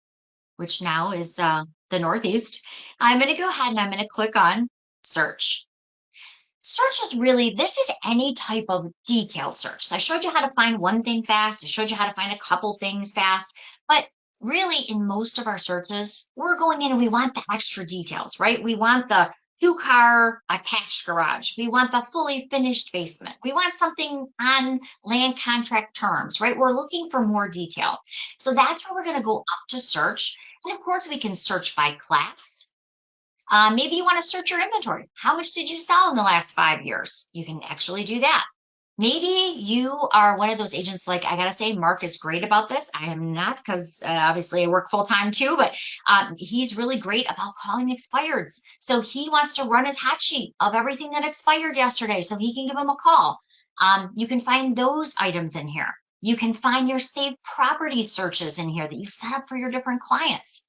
which now is the Northeast, I'm going to go ahead and I'm going to click on search. Search is really, this is any type of detailed search. So I showed you how to find one thing fast. I showed you how to find a couple things fast. But really, in most of our searches, we're going in and we want the extra details, right? We want the two-car attached garage. We want the fully finished basement. We want something on land contract terms, right? We're looking for more detail. So that's where we're going to go up to search. And of course, we can search by class. Maybe you want to search your inventory. How much did you sell in the last 5 years? You can actually do that. Maybe you are one of those agents, like I gotta say, Mark is great about this. I am not, because obviously I work full time too, but he's really great about calling expireds. So he wants to run his hot sheet of everything that expired yesterday so he can give them a call. You can find those items in here. You can find your saved property searches in here that you set up for your different clients.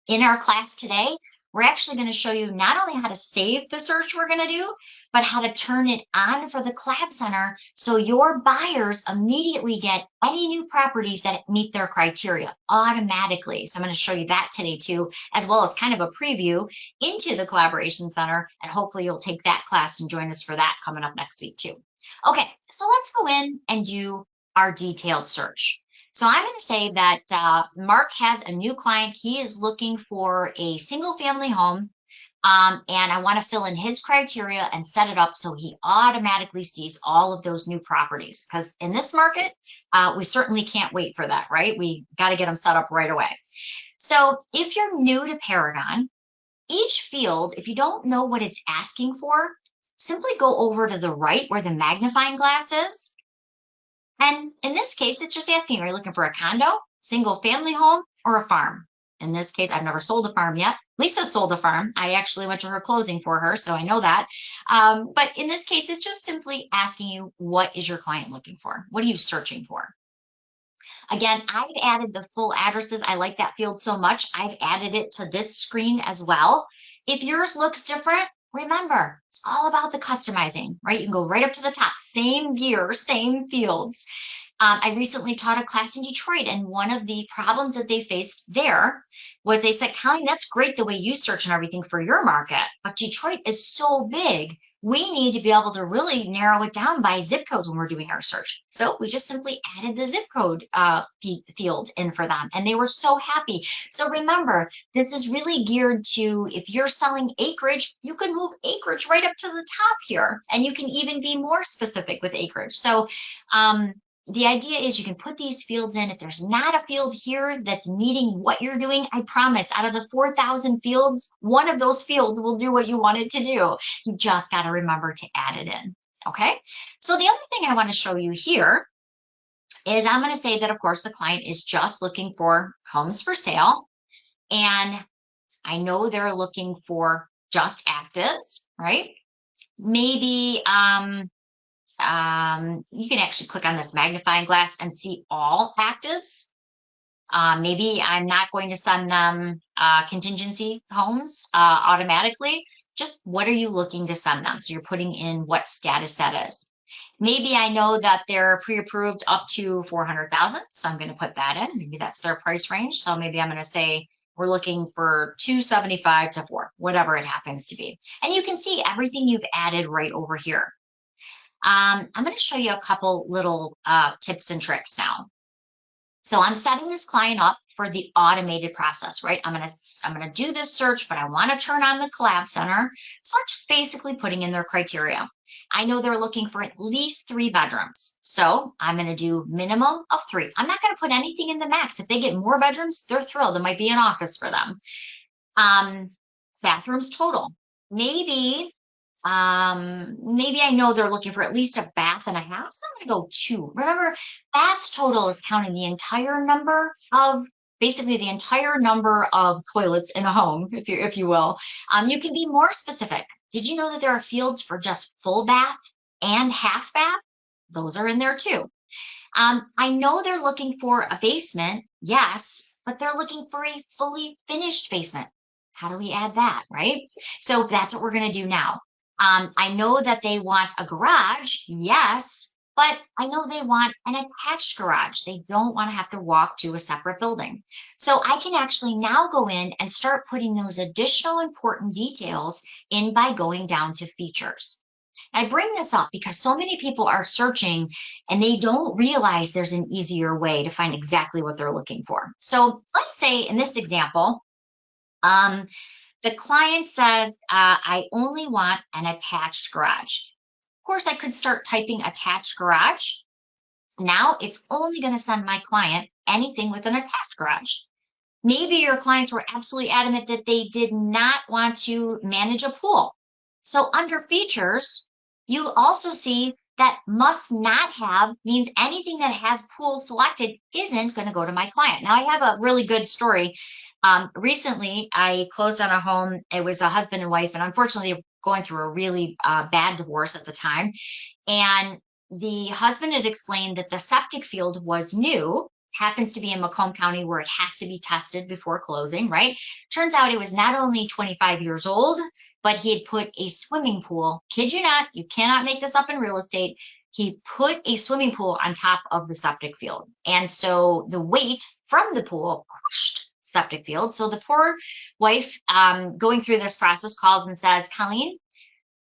In our class today, we're actually going to show you not only how to save the search we're going to do, but how to turn it on for the Collab Center so your buyers immediately get any new properties that meet their criteria automatically. So I'm going to show you that today too, as well as kind of a preview into the Collaboration Center, and hopefully you'll take that class and join us for that coming up next week too. Okay, so let's go in and do our detailed search. So I'm going to say that Mark has a new client. He is looking for a single family home. And I want to fill in his criteria and set it up so he automatically sees all of those new properties. Because in this market, we certainly can't wait for that, right? We got to get them set up right away. So if you're new to Paragon, each field, if you don't know what it's asking for, simply go over to the right where the magnifying glass is. And in this case, it's just asking, are you looking for a condo, single family home, or a farm? In this case, I've never sold a farm yet. Lisa sold a farm. I actually went to her closing for her, so I know that. But in this case, it's just simply asking you, what is your client looking for? What are you searching for? Again, I've added the full addresses. I like that field so much. I've added it to this screen as well. If yours looks different, remember, it's all about the customizing, right? You can go right up to the top, same gear, same fields. I recently taught a class in Detroit, and one of the problems that they faced there was they said, Colleen, that's great the way you search and everything for your market, but Detroit is so big, we need to be able to really narrow it down by zip codes when we're doing our search. So we just simply added the zip code field in for them, and they were so happy. So remember, this is really geared to, if you're selling acreage, you can move acreage right up to the top here, and you can even be more specific with acreage. So the idea is you can put these fields in. If there's not a field here that's meeting what you're doing, I promise out of the 4,000 fields, one of those fields will do what you want it to do. You just got to remember to add it in. Okay. So the other thing I want to show you here is I'm going to say that, of course, the client is just looking for homes for sale. And I know they're looking for just actives, right? Maybe, you can actually click on this magnifying glass and see all actives. Maybe I'm not going to send them contingency homes automatically. Just what are you looking to send them? So you're putting in what status that is. Maybe I know that they're pre-approved up to 400,000, so I'm going to put that in. Maybe that's their price range. So maybe I'm going to say we're looking for 275 to 4, whatever it happens to be. And you can see everything you've added right over here. I'm going to show you a couple little tips and tricks now. So I'm setting this client up for the automated process, right? I'm going to do this search, but I want to turn on the Collab Center. So I'm just basically putting in their criteria. I know they're looking for at least 3 bedrooms. So I'm going to do minimum of 3. I'm not going to put anything in the max. If they get more bedrooms, they're thrilled. It might be an office for them. Bathrooms total. Maybe I know they're looking for at least a bath and a half, so I'm going to go 2. Remember, baths total is counting the entire number of, basically the entire number of toilets in a home, if you will. You can be more specific. Did you know that there are fields for just full bath and half bath? Those are in there too. I know they're looking for a basement, yes, but they're looking for a fully finished basement. How do we add that, right? So that's what we're going to do now. I know that they want a garage, yes, but I know they want an attached garage. They don't want to have to walk to a separate building. So I can actually now go in and start putting those additional important details in by going down to features. I bring this up because so many people are searching and they don't realize there's an easier way to find exactly what they're looking for. So let's say in this example, um, the client says, I only want an attached garage. Of course, I could start typing attached garage. Now it's only going to send my client anything with an attached garage. Maybe your clients were absolutely adamant that they did not want to manage a pool. So under features, you also see that must not have means anything that has pool selected isn't going to go to my client. Now I have a really good story. Recently, I closed on a home. It was a husband and wife, and unfortunately, going through a really bad divorce at the time. And the husband had explained that the septic field was new, happens to be in Macomb County where it has to be tested before closing, right? Turns out it was not only 25 years old, but he had put a swimming pool. Kid you not, you cannot make this up in real estate. He put a swimming pool on top of the septic field. And so the weight from the pool crushed septic field. So the poor wife going through this process calls and says, Colleen,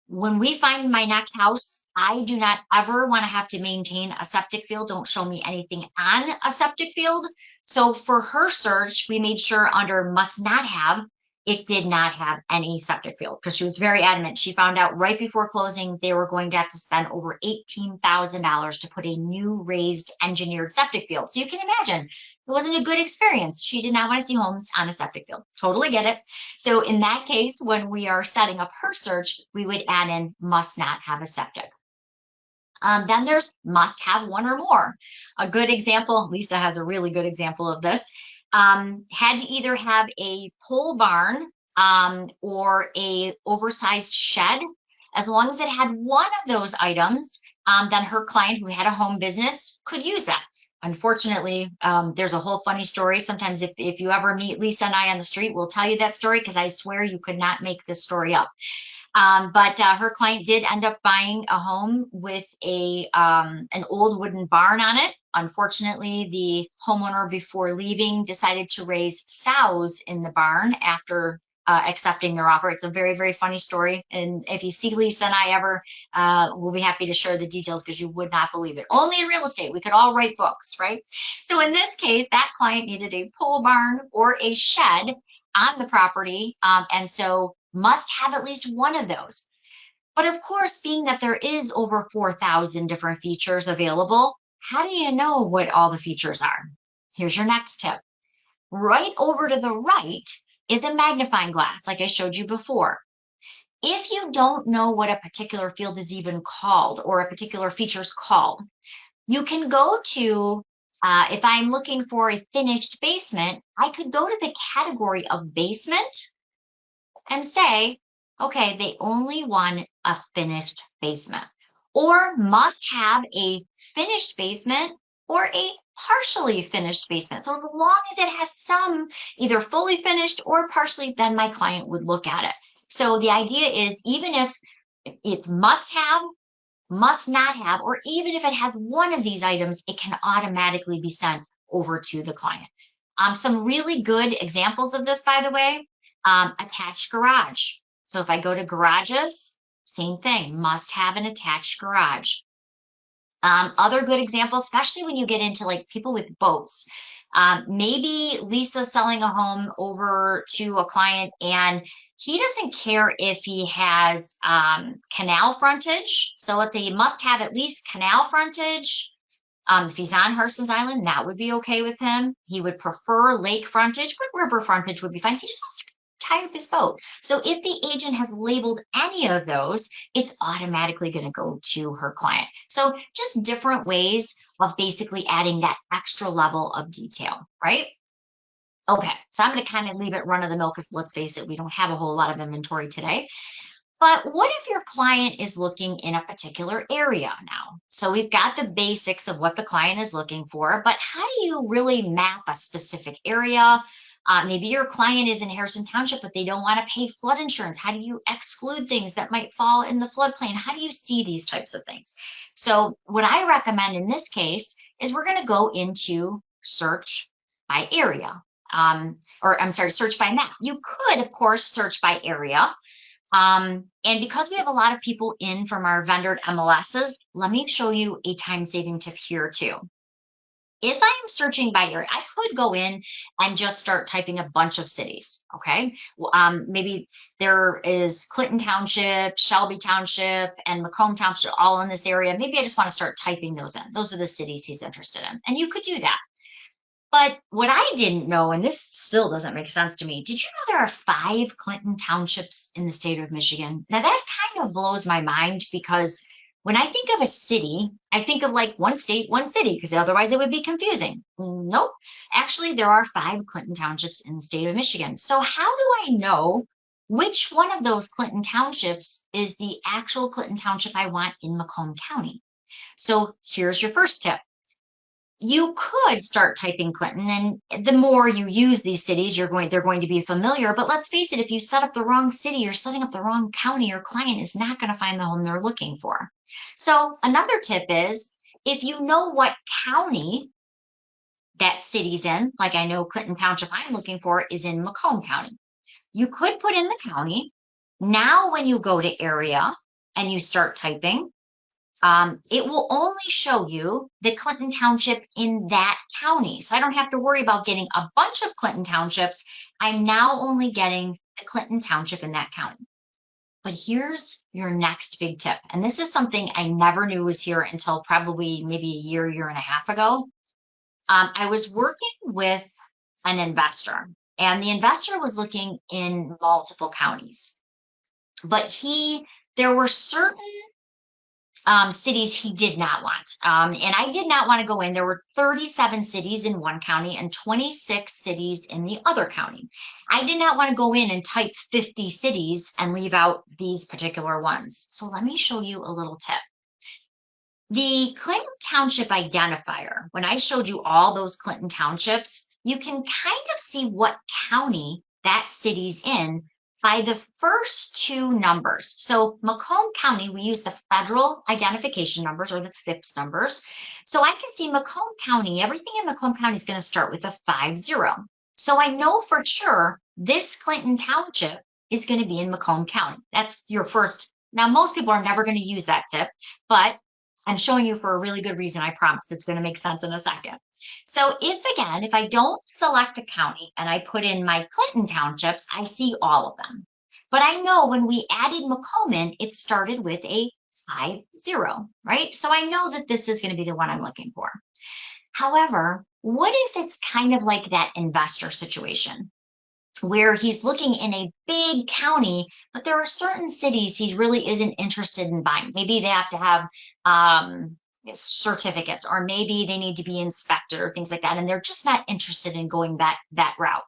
when we find my next house, I do not ever want to have to maintain a septic field. Don't show me anything on a septic field. So for her search, we made sure under must not have, it did not have any septic field because she was very adamant. She found out right before closing, they were going to have to spend over $18,000 to put a new raised engineered septic field. So you can imagine it wasn't a good experience. She did not want to see homes on a septic field. Totally get it. So in that case, when we are setting up her search, we would add in must not have a septic. Then there's must have one or more. A good example, Lisa has a really good example of this, had to either have a pole barn or a oversized shed. As long as it had one of those items, then her client who had a home business could use that. Unfortunately, there's a whole funny story. Sometimes if you ever meet Lisa and I on the street, we'll tell you that story because I swear you could not make this story up. But her client did end up buying a home with an old wooden barn on it. Unfortunately, the homeowner before leaving decided to raise sows in the barn after accepting their offer. It's a very, very funny story. And if you see Lisa and I ever, we'll be happy to share the details because you would not believe it. Only in real estate, we could all write books, right? So in this case, that client needed a pole barn or a shed on the property. And so must have at least one of those. But of course, being that there is over 4,000 different features available, how do you know what all the features are? Here's your next tip. Right over to the right is a magnifying glass, like I showed you before. If you don't know what a particular field is even called or a particular feature is called, you can go to, if I'm looking for a finished basement, I could go to the category of basement and say, okay, they only want a finished basement or must have a finished basement or a partially finished basement. So as long as it has some either fully finished or partially, then my client would look at it. So the idea is even if it's must have, must not have, or even if it has one of these items, it can automatically be sent over to the client. Some really good examples of this, by the way, attached garage. So if I go to garages, same thing, must have an attached garage. Other good examples, especially when you get into like people with boats. Maybe Lisa's selling a home over to a client and he doesn't care if he has canal frontage. So let's say he must have at least canal frontage. If he's on Harson's Island, that would be okay with him. He would prefer lake frontage, but river frontage would be fine. He just wants to tie up his boat. So if the agent has labeled any of those, it's automatically going to go to her client. So just different ways of basically adding that extra level of detail, right? Okay, so I'm going to kind of leave it run of the mill because let's face it, we don't have a whole lot of inventory today. But what if your client is looking in a particular area now? So we've got the basics of what the client is looking for, but how do you really map a specific area? Maybe your client is in Harrison Township, but they don't want to pay flood insurance. How do you exclude things that might fall in the floodplain? How do you see these types of things? So what I recommend in this case is we're going to go into search by area, search by map. You could, of course, search by area. And because we have a lot of people in from our vendor MLSs, let me show you a time saving tip here too. If I am searching by area, I could go in and just start typing a bunch of cities. Okay. Maybe there is Clinton Township, Shelby Township, and Macomb Township all in this area. Maybe I just want to start typing those in. Those are the cities he's interested in. And you could do that. But what I didn't know, and this still doesn't make sense to me, did you know there are 5 Clinton townships in the state of Michigan? Now that kind of blows my mind because when I think of a city, I think of like one state, one city, because otherwise it would be confusing. Nope. Actually, there are 5 Clinton townships in the state of Michigan. So how do I know which one of those Clinton townships is the actual Clinton township I want in Macomb County? So here's your first tip. You could start typing Clinton, and the more you use these cities, they're going to be familiar. But let's face it, if you set up the wrong city, you're setting up the wrong county, your client is not going to find the home they're looking for. So another tip is if you know what county that city's in, like I know Clinton Township I'm looking for is in Macomb County. You could put in the county. Now, when you go to area and you start typing, it will only show you the Clinton Township in that county. So I don't have to worry about getting a bunch of Clinton Townships. I'm now only getting the Clinton Township in that county. But here's your next big tip. And this is something I never knew was here until probably maybe a year and a half ago. I was working with an investor, and the investor was looking in multiple counties. But there were certain cities he did not want. And I did not want to go in. There were 37 cities in one county and 26 cities in the other county. I did not want to go in and type 50 cities and leave out these particular ones. So let me show you a little tip. The Clinton Township identifier, when I showed you all those Clinton Townships, you can kind of see what county that city's in by the first 2 numbers. So Macomb County, we use the federal identification numbers or the FIPS numbers. So I can see Macomb County, everything in Macomb County is going to start with a 50. So I know for sure this Clinton Township is going to be in Macomb County. That's your first. Now, most people are never going to use that tip, but I'm showing you for a really good reason. I promise it's going to make sense in a second. So if I don't select a county and I put in my Clinton townships, I see all of them. But I know when we added Macomb in, it started with a 50, right? So I know that this is going to be the one I'm looking for. However, what if it's kind of like that investor situation, where he's looking in a big county, but there are certain cities he really isn't interested in buying. Maybe they have to have certificates, or maybe they need to be inspected or things like that, and they're just not interested in going that route.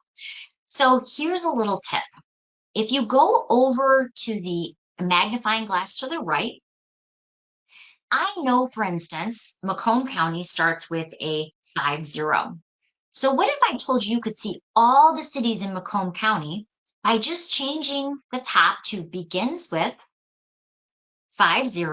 So here's a little tip. If you go over to the magnifying glass to the right, I know, for instance, Macomb County starts with a 50. So what if I told you could see all the cities in Macomb County by just changing the top to begins with 50,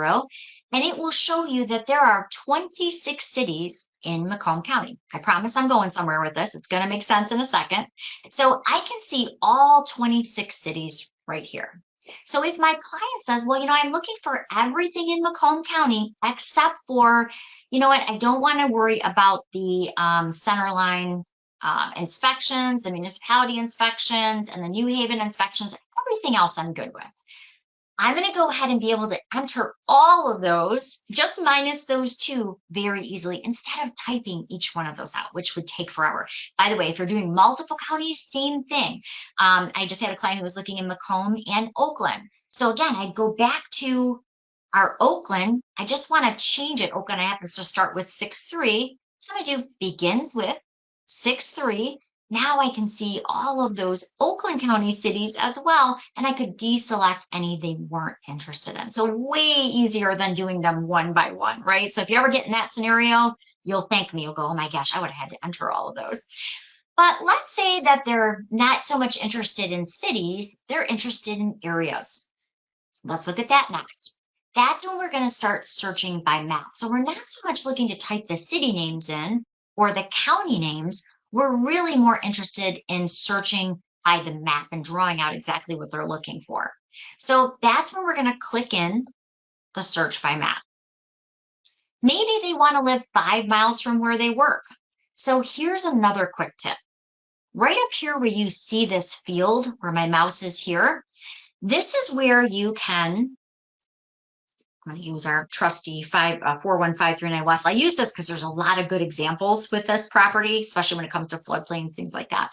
and it will show you that there are 26 cities in Macomb County. I promise I'm going somewhere with this. It's going to make sense in a second. So I can see all 26 cities right here. So if my client says, well, I'm looking for everything in Macomb County except for, I don't want to worry about the centerline inspections, the municipality inspections, and the New Haven inspections. Everything else I'm good with. I'm going to go ahead and be able to enter all of those, just minus those 2, very easily, instead of typing each one of those out, which would take forever. By the way, if you're doing multiple counties, same thing. I just had a client who was looking in Macomb and Oakland. So again, I'd go back to our Oakland. I just want to change it. Oakland happens to start with 63. So I'm going to do begins with 63. Now I can see all of those Oakland County cities as well, and I could deselect any they weren't interested in. So way easier than doing them one by one, right? So if you ever get in that scenario, you'll thank me. You'll go, oh my gosh, I would have had to enter all of those. But let's say that they're not so much interested in cities, they're interested in areas. Let's look at that next. That's when we're going to start searching by map. So we're not so much looking to type the city names in or the county names. We're really more interested in searching by the map and drawing out exactly what they're looking for. So that's where we're going to click in the search by map. Maybe they want to live 5 miles from where they work. So here's another quick tip. Right up here where you see this field where my mouse is here, this is where you can, I'm going to use our trusty 41539 West. I use this because there's a lot of good examples with this property, especially when it comes to floodplains, things like that.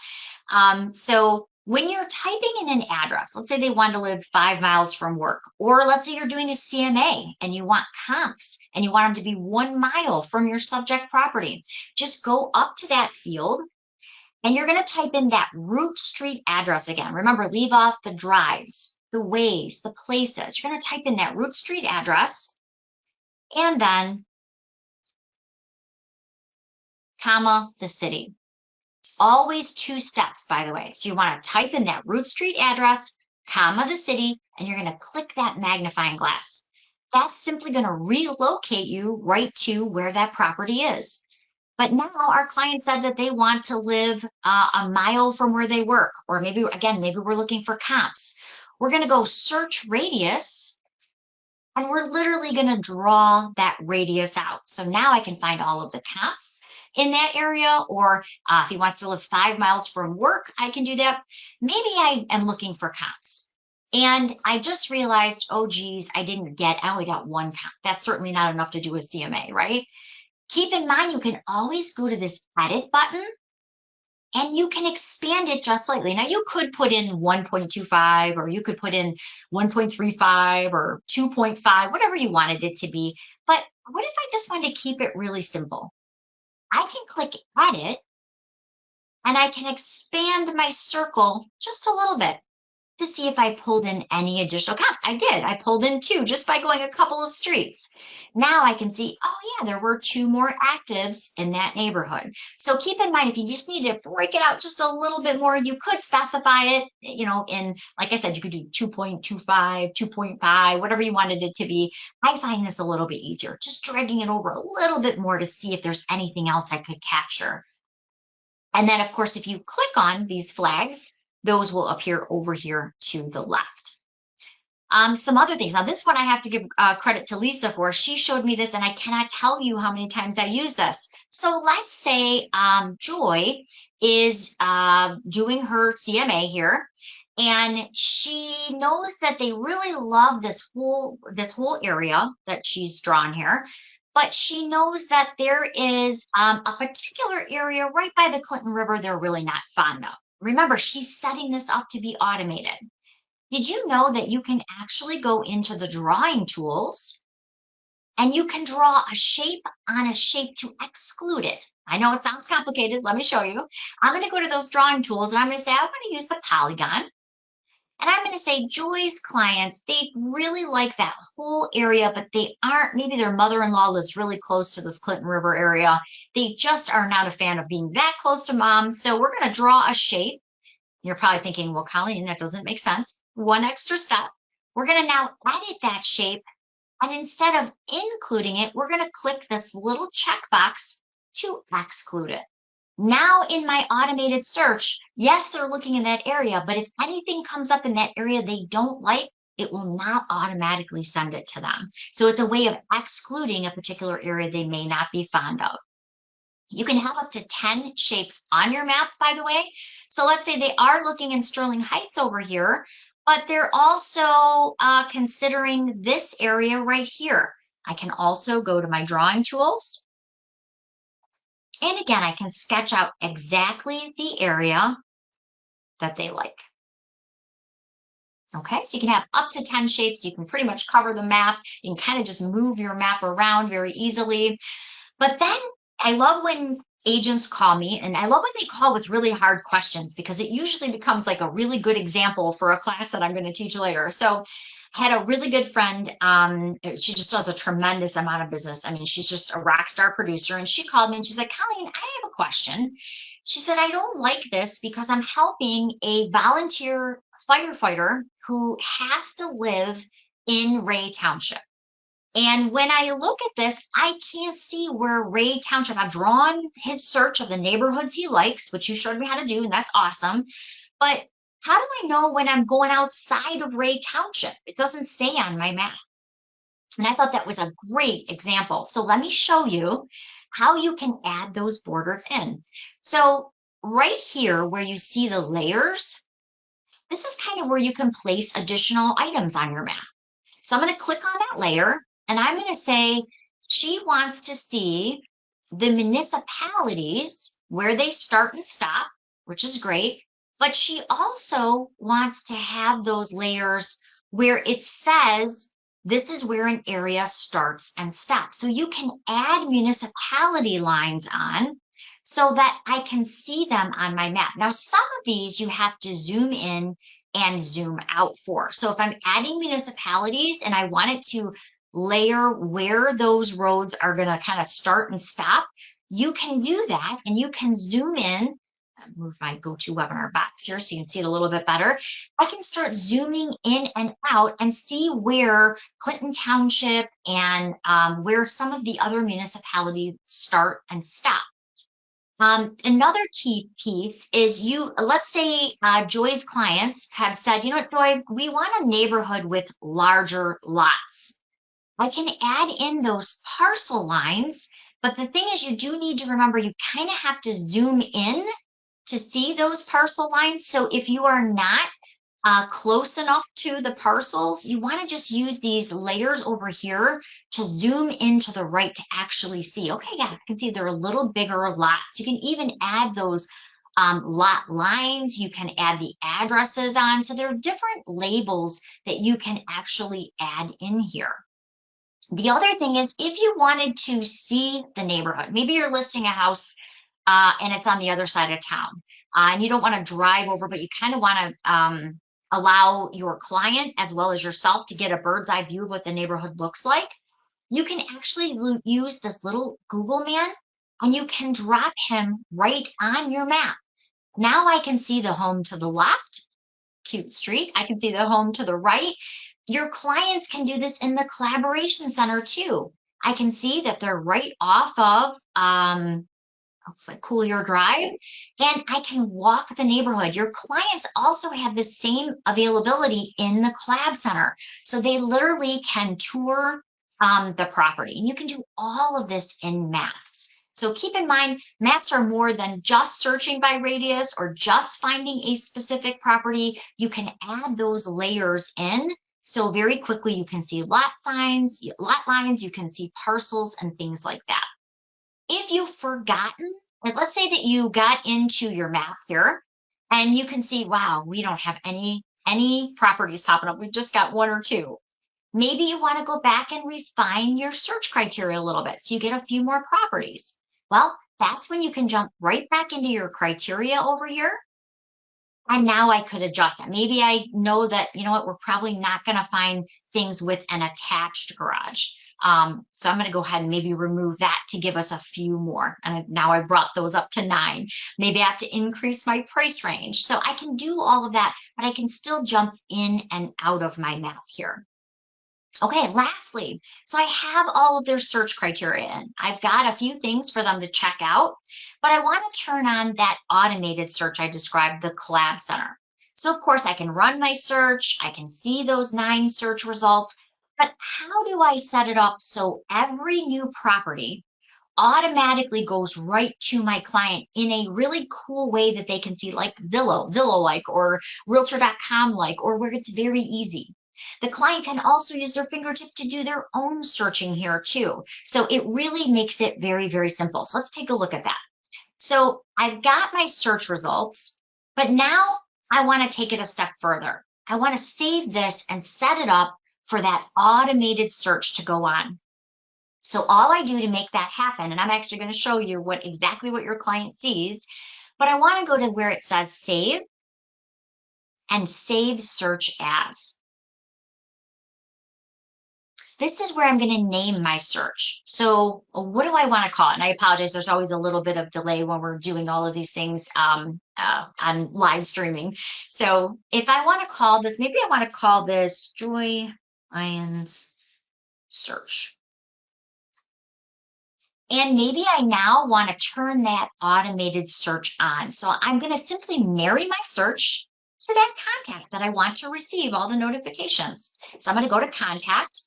So when you're typing in an address, let's say they want to live 5 miles from work, or let's say you're doing a CMA and you want comps and you want them to be 1 mile from your subject property, just go up to that field and you're going to type in that route street address again. Remember, leave off the drives, the ways, the places. You're going to type in that route street address and then comma the city. It's always 2 steps, by the way. So you want to type in that route street address, comma the city, and you're going to click that magnifying glass. That's simply going to relocate you right to where that property is. But now our client said that they want to live 1 mile from where they work, or maybe, again, maybe we're looking for comps. We're going to go search radius, and we're literally going to draw that radius out. So now I can find all of the comps in that area, or if he wants to live 5 miles from work, I can do that. Maybe I am looking for comps. And I just realized, oh, geez, I only got 1 comp. That's certainly not enough to do a CMA, right? Keep in mind, you can always go to this edit button and you can expand it just slightly. Now you could put in 1.25 or you could put in 1.35 or 2.5, whatever you wanted it to be. But what if I just wanted to keep it really simple? I can click edit and I can expand my circle just a little bit to see if I pulled in any additional comps. I did. I pulled in 2 just by going a couple of streets. Now I can see, oh yeah, there were 2 more actives in that neighborhood. So keep in mind, if you just need to break it out just a little bit more, you could specify it, in, like I said, you could do 2.25, 2.5, whatever you wanted it to be. I find this a little bit easier, just dragging it over a little bit more to see if there's anything else I could capture. And then, of course, if you click on these flags, those will appear over here to the left. Some other things. Now, this one I have to give credit to Lisa for. She showed me this, and I cannot tell you how many times I use this. So let's say Joy is doing her CMA here, and she knows that they really love this whole area that she's drawn here. But she knows that there is a particular area right by the Clinton River they're really not fond of. Remember, she's setting this up to be automated. Did you know that you can actually go into the drawing tools and you can draw a shape on a shape to exclude it? I know it sounds complicated. Let me show you. I'm going to go to those drawing tools and I'm going to say, I'm going to use the polygon. And I'm going to say Joy's clients, they really like that whole area, but they aren't, maybe their mother-in-law lives really close to this Clinton River area. They just are not a fan of being that close to mom. So we're going to draw a shape. You're probably thinking, well, Colleen, that doesn't make sense. One extra step. We're going to now edit that shape. And instead of including it, we're going to click this little checkbox to exclude it. Now in my automated search, yes, they're looking in that area, but if anything comes up in that area they don't like, it will not automatically send it to them. So it's a way of excluding a particular area they may not be fond of. You can have up to 10 shapes on your map, by the way. So let's say they are looking in Sterling Heights over here, but they're also considering this area right here. I can also go to my drawing tools. And again, I can sketch out exactly the area that they like. Okay, so you can have up to 10 shapes. You can pretty much cover the map. You can kind of just move your map around very easily. But then I love when agents call me, and I love when they call with really hard questions because it usually becomes like a really good example for a class that I'm going to teach later. So I had a really good friend. She just does a tremendous amount of business. I mean, she's just a rock star producer. And she called me and she's like, Colleen, I have a question. She said, I don't like this because I'm helping a volunteer firefighter who has to live in Ray Township. And when I look at this, I can't see where Ray Township, I've drawn his search of the neighborhoods he likes, which you showed me how to do, and that's awesome. But how do I know when I'm going outside of Ray Township? It doesn't say on my map. And I thought that was a great example. So let me show you how you can add those borders in. So right here where you see the layers, this is kind of where you can place additional items on your map. So I'm going to click on that layer and I'm going to say she wants to see the municipalities where they start and stop, which is great. But she also wants to have those layers where it says this is where an area starts and stops. So you can add municipality lines on so that I can see them on my map. Now, some of these you have to zoom in and zoom out for. So if I'm adding municipalities and I want it to layer where those roads are going to kind of start and stop, you can do that and you can zoom in. Move my GoToWebinar box here so you can see it a little bit better. I can start zooming in and out and see where Clinton Township and where some of the other municipalities start and stop. Another key piece is let's say Joy's clients have said, you know what, Joy, we want a neighborhood with larger lots. I can add in those parcel lines, but the thing is you do need to remember you kind of have to zoom in to see those parcel lines. So if you are not close enough to the parcels, you want to just use these layers over here to zoom into the right to actually see. Okay, yeah, I can see they're a little bigger lots. You can even add those lot lines. You can add the addresses on. So there are different labels that you can actually add in here. The other thing is if you wanted to see the neighborhood, maybe you're listing a house and it's on the other side of town and you don't want to drive over, but you kind of want to allow your client as well as yourself to get a bird's eye view of what the neighborhood looks like. You can actually use this little Google man and you can drop him right on your map. Now I can see the home to the left, cute street. I can see the home to the right. Your clients can do this in the collaboration center too. I can see that they're right off of looks like Coolier Drive, and I can walk the neighborhood. Your clients also have the same availability in the Collab Center. So they literally can tour the property. And you can do all of this in maps. So keep in mind, maps are more than just searching by radius or just finding a specific property. You can add those layers in. So very quickly you can see lot lines, you can see parcels and things like that. If you've forgotten, like let's say that you got into your map here and you can see, wow, we don't have any properties popping up. We've just got one or two. Maybe you want to go back and refine your search criteria a little bit so you get a few more properties. Well, that's when you can jump right back into your criteria over here. And now I could adjust it. Maybe I know that, you know what, we're probably not going to find things with an attached garage. So I'm going to go ahead and maybe remove that to give us a few more. And now I brought those up to 9. Maybe I have to increase my price range. So I can do all of that, but I can still jump in and out of my map here. Okay, lastly, so I have all of their search criteria in. I've got a few things for them to check out, but I want to turn on that automated search I described, the Collab Center. So of course I can run my search, I can see those 9 search results, but how do I set it up so every new property automatically goes right to my client in a really cool way that they can see, like Zillow-like, or Realtor.com-like, or where it's very easy. The client can also use their fingertip to do their own searching here too. So it really makes it very, very simple. So let's take a look at that. So I've got my search results, but now I want to take it a step further. I want to save this and set it up for that automated search to go on. So all I do to make that happen, and I'm actually going to show you exactly what your client sees, but I want to go to where it says save and save search as. This is where I'm going to name my search. So what do I want to call it? And I apologize, there's always a little bit of delay when we're doing all of these things on live streaming. So if I want to call this, maybe I want to call this Joy Lyons Search. And maybe I now want to turn that automated search on. So I'm going to simply marry my search to that contact that I want to receive all the notifications. So I'm going to go to contact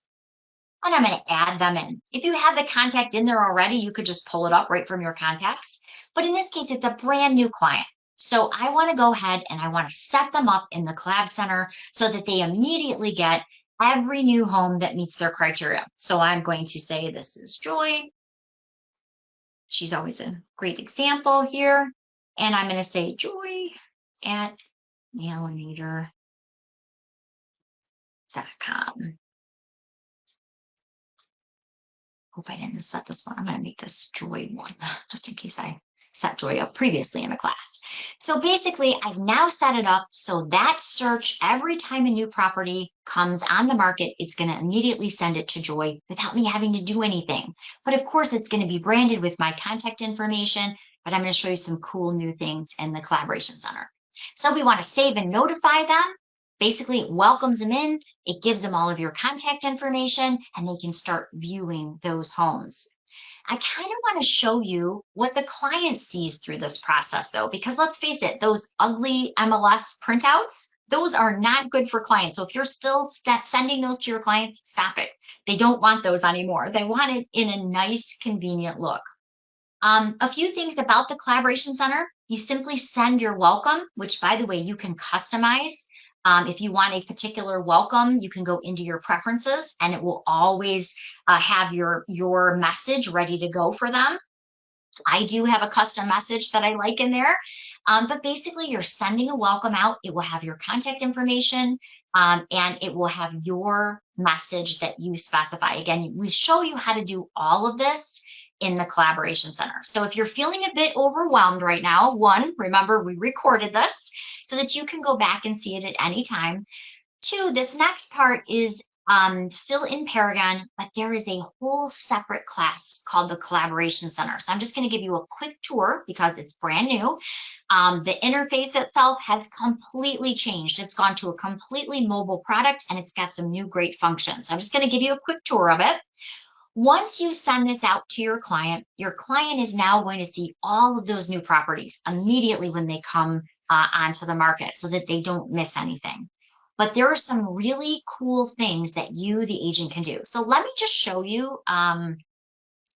and I'm going to add them in. If you have the contact in there already, you could just pull it up right from your contacts. But in this case, it's a brand new client. So I want to go ahead and I want to set them up in the Collab Center so that they immediately get every new home that meets their criteria. So I'm going to say, this is Joy. She's always a great example here. And I'm going to say Joy at mailinator.com. Hope I didn't set this one. I'm going to make this Joy one, just in case I set Joy up previously in the class. So basically, I've now set it up so that search, every time a new property comes on the market, it's going to immediately send it to Joy without me having to do anything. But of course, it's going to be branded with my contact information, but I'm going to show you some cool new things in the Collaboration Center. So we want to save and notify them. Basically, it welcomes them in, it gives them all of your contact information, and they can start viewing those homes. I kind of want to show you what the client sees through this process, though, because let's face it, those ugly MLS printouts, those are not good for clients. So if you're still sending those to your clients, stop it. They don't want those anymore. They want it in a nice, convenient look. A few things about the Collaboration Center. You simply send your welcome, which, by the way, you can customize. If you want a particular welcome, you can go into your preferences and it will always have your message ready to go for them. I do have a custom message that I like in there, but basically you're sending a welcome out. It will have your contact information and it will have your message that you specify. Again, we show you how to do all of this in the Collaboration Center. So if you're feeling a bit overwhelmed right now, one, remember we recorded this so that you can go back and see it at any time. Two, this next part is still in Paragon, but there is a whole separate class called the Collaboration Center. So I'm just going to give you a quick tour because it's brand new. The interface itself has completely changed. It's gone to a completely mobile product and it's got some new great functions. So I'm just going to give you a quick tour of it. Once you send this out to your client is now going to see all of those new properties immediately when they come onto the market so that they don't miss anything. But there are some really cool things that you, the agent, can do. So let me just show you. I'm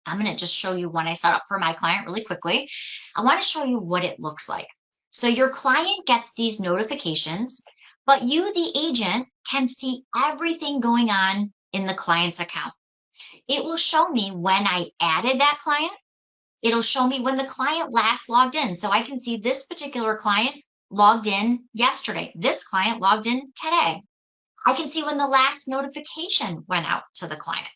going to just show you one I set up for my client really quickly. I want to show you what it looks like. So your client gets these notifications, but you, the agent, can see everything going on in the client's account. It will show me when I added that client. It'll show me when the client last logged in. So I can see this particular client logged in yesterday. This client logged in today. I can see when the last notification went out to the client.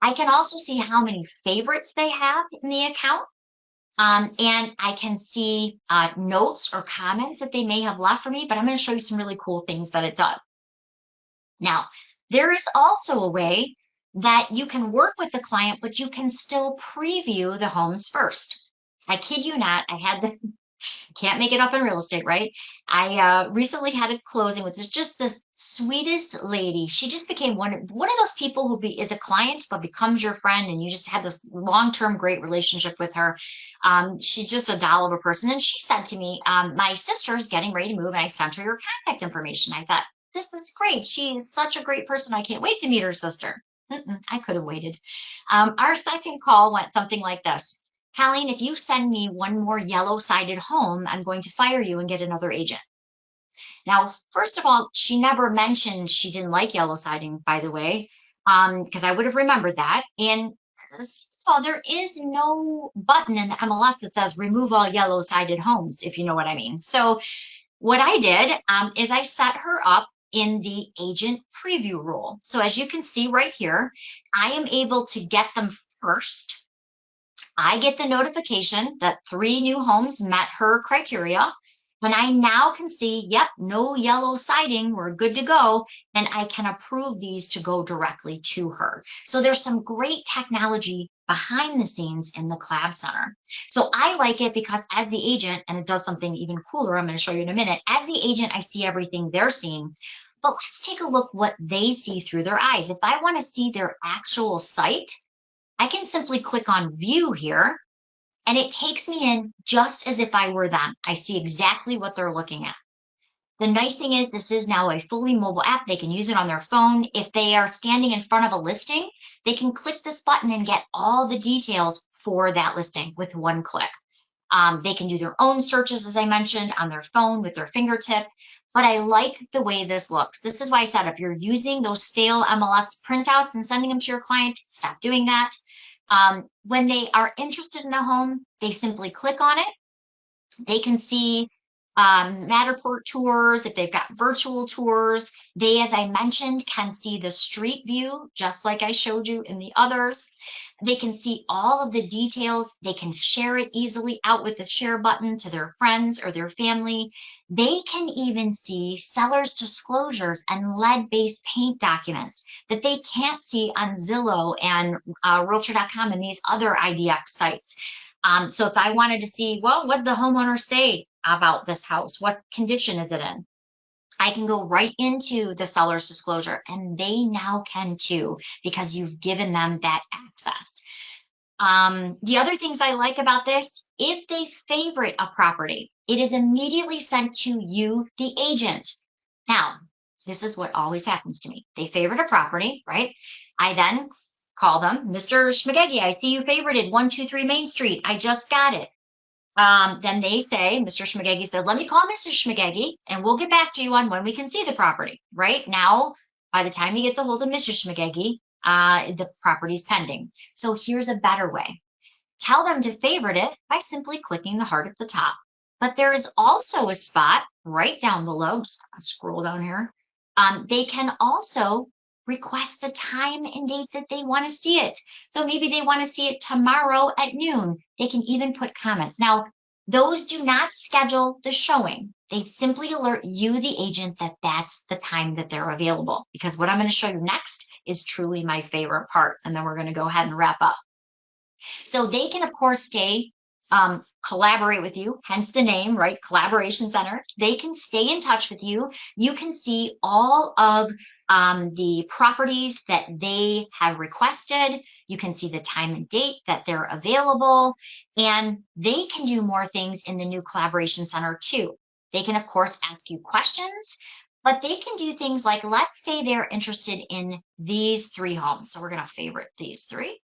I can also see how many favorites they have in the account. And I can see notes or comments that they may have left for me, but I'm going to show you some really cool things that it does. Now, there is also a way that you can work with the client, but you can still preview the homes first. I kid you not, can't make it up in real estate, right? I recently had a closing with just the sweetest lady. She just became one of those people who is a client but becomes your friend, and you just have this long-term great relationship with her. She's just a doll of a person, and she said to me, my sister's getting ready to move, and I sent her your contact information. I thought, this is great. She's such a great person. I can't wait to meet her sister. I could have waited. Our second call went something like this. Colleen, if you send me one more yellow-sided home, I'm going to fire you and get another agent. Now, first of all, she never mentioned she didn't like yellow siding, by the way, because I would have remembered that. And there is no button in the MLS that says remove all yellow-sided homes, if you know what I mean. So what I did is I set her up in the agent preview role. So as you can see right here, I am able to get them first. I get the notification that 3 new homes met her criteria. And I now can see, yep, no yellow siding, we're good to go. And I can approve these to go directly to her. So there's some great technology behind the scenes in the Collab Center. So I like it because as the agent, and it does something even cooler, I'm going to show you in a minute, as the agent, I see everything they're seeing. But let's take a look what they see through their eyes. If I want to see their actual site, I can simply click on view here, and it takes me in just as if I were them. I see exactly what they're looking at. The nice thing is this is now a fully mobile app. They can use it on their phone. If they are standing in front of a listing, they can click this button and get all the details for that listing with one click. They can do their own searches, as I mentioned, on their phone with their fingertip. But I like the way this looks. This is why I said if you're using those stale MLS printouts and sending them to your client, stop doing that. When they are interested in a home, they simply click on it. They can see Matterport tours, if they've got virtual tours. They, as I mentioned, can see the street view, just like I showed you in the others. They can see all of the details. They can share it easily out with the share button to their friends or their family. They can even see seller's disclosures and lead-based paint documents that they can't see on Zillow and Realtor.com and these other IDX sites. So if I wanted to see, well, what did the homeowner say about this house? What condition is it in? I can go right into the seller's disclosure, and they now can too, because you've given them that access. The other things I like about this, if they favorite a property, it is immediately sent to you, the agent. Now, this is what always happens to me. They favorite a property, right? I then call them, Mr. Schmagegi, I see you favorited 123 Main Street. I just got it. Then they say, Mr. Schmagegi says, let me call Mrs. Schmagegi and we'll get back to you on when we can see the property. Right now, by the time he gets a hold of Mrs. Schmagegi, the property's pending. So here's a better way. Tell them to favorite it by simply clicking the heart at the top. But there is also a spot right down below. Just scroll down here. They can also request the time and date that they want to see it. So maybe they want to see it tomorrow at noon. They can even put comments. Now, those do not schedule the showing. They simply alert you, the agent, that that's the time that they're available. Because what I'm going to show you next is truly my favorite part. And then we're going to go ahead and wrap up. So they can, of course, collaborate with you, hence the name, right? Collaboration Center. They can stay in touch with you. You can see all of the properties that they have requested. You can see the time and date that they're available, and they can do more things in the new Collaboration Center too. They can, of course, ask you questions, but they can do things like, let's say they're interested in these 3 homes. So we're going to favorite these 3.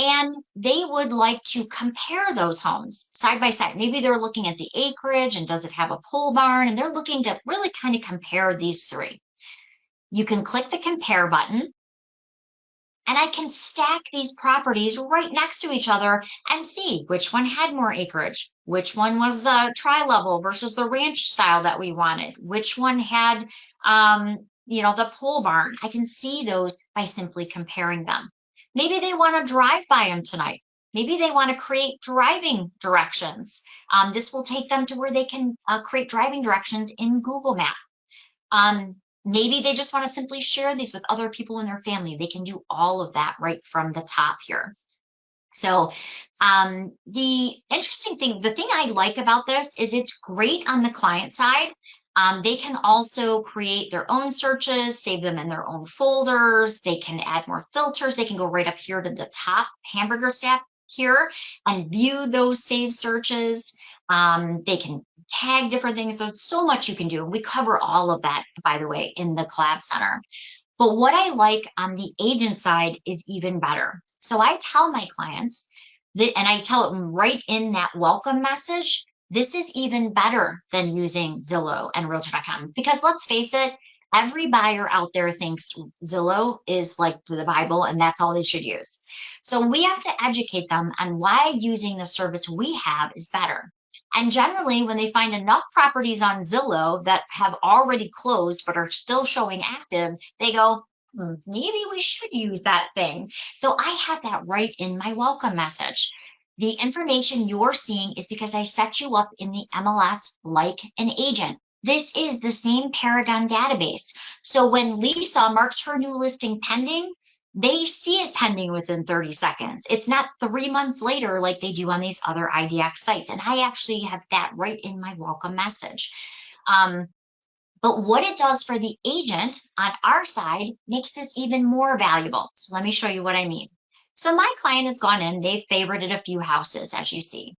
And they would like to compare those homes side by side. Maybe they're looking at the acreage and does it have a pole barn? And they're looking to really kind of compare these 3. You can click the compare button, and I can stack these properties right next to each other and see which one had more acreage, which one was tri-level versus the ranch style that we wanted, which one had, the pole barn. I can see those by simply comparing them. Maybe they want to drive by them tonight. Maybe they want to create driving directions. This will take them to where they can create driving directions in Google Maps. Maybe they just want to simply share these with other people in their family. They can do all of that right from the top here. So the interesting thing, the thing I like about this is it's great on the client side. They can also create their own searches, save them in their own folders. They can add more filters. They can go right up here to the top hamburger stack here and view those saved searches. They can tag different things. So it's so much you can do. We cover all of that, by the way, in the Collab Center. But what I like on the agent side is even better. So I tell my clients that, and I tell them right in that welcome message, this is even better than using Zillow and Realtor.com, because let's face it, every buyer out there thinks Zillow is like the Bible and that's all they should use. So we have to educate them on why using the service we have is better. And generally, when they find enough properties on Zillow that have already closed but are still showing active, they go, maybe we should use that thing. So I have that right in my welcome message. The information you're seeing is because I set you up in the MLS like an agent. This is the same Paragon database. So when Lisa marks her new listing pending, they see it pending within 30 seconds. It's not 3 months later like they do on these other IDX sites. And I actually have that right in my welcome message. But what it does for the agent on our side makes this even more valuable. So let me show you what I mean. So my client has gone in, they've favorited a few houses, as you see.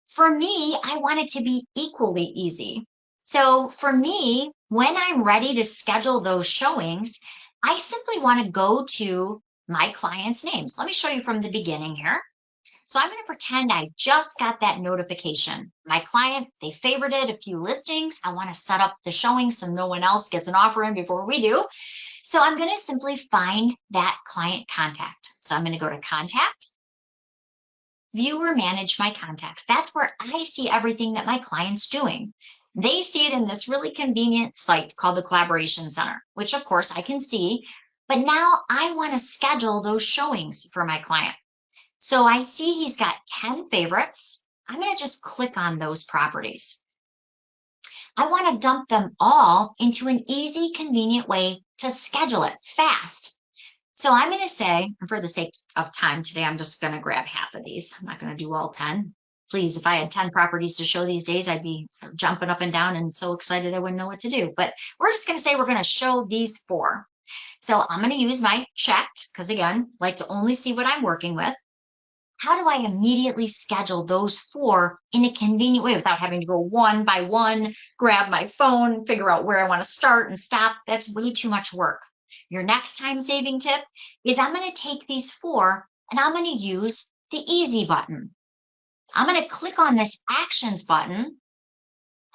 For me, I want it to be equally easy. So for me, when I'm ready to schedule those showings, I simply want to go to my clients' names. Let me show you from the beginning here. So I'm going to pretend I just got that notification. My client, they favorited a few listings. I want to set up the showing so no one else gets an offer in before we do. So I'm going to simply find that client contact. So I'm going to go to Contact, View or Manage My Contacts. That's where I see everything that my client's doing. They see it in this really convenient site called the Collaboration Center, which of course I can see. But now I want to schedule those showings for my client. So I see he's got 10 favorites. I'm going to just click on those properties. I want to dump them all into an easy, convenient way to schedule it fast. So I'm going to say, and for the sake of time today, I'm just going to grab half of these. I'm not going to do all 10. Please, if I had 10 properties to show these days, I'd be jumping up and down and so excited I wouldn't know what to do. But we're just going to say we're going to show these 4. So I'm going to use my checked, because again, like to only see what I'm working with. How do I immediately schedule those 4 in a convenient way without having to go one by one, grab my phone, figure out where I want to start and stop? That's way too much work. Your next time saving tip is I'm going to take these 4 and I'm going to use the easy button. I'm going to click on this actions button and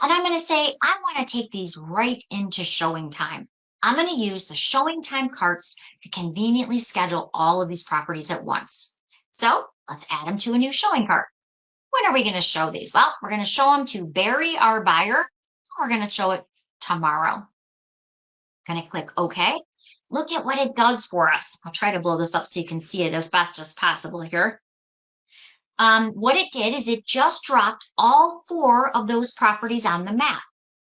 I'm going to say, I want to take these right into showing time. I'm going to use the showing time carts to conveniently schedule all of these properties at once. So let's add them to a new showing cart. When are we going to show these? Well, we're going to show them to Barry, our buyer. We're going to show it tomorrow. Going to click OK. Look at what it does for us. I'll try to blow this up so you can see it as best as possible here. What it did is it just dropped all 4 of those properties on the map.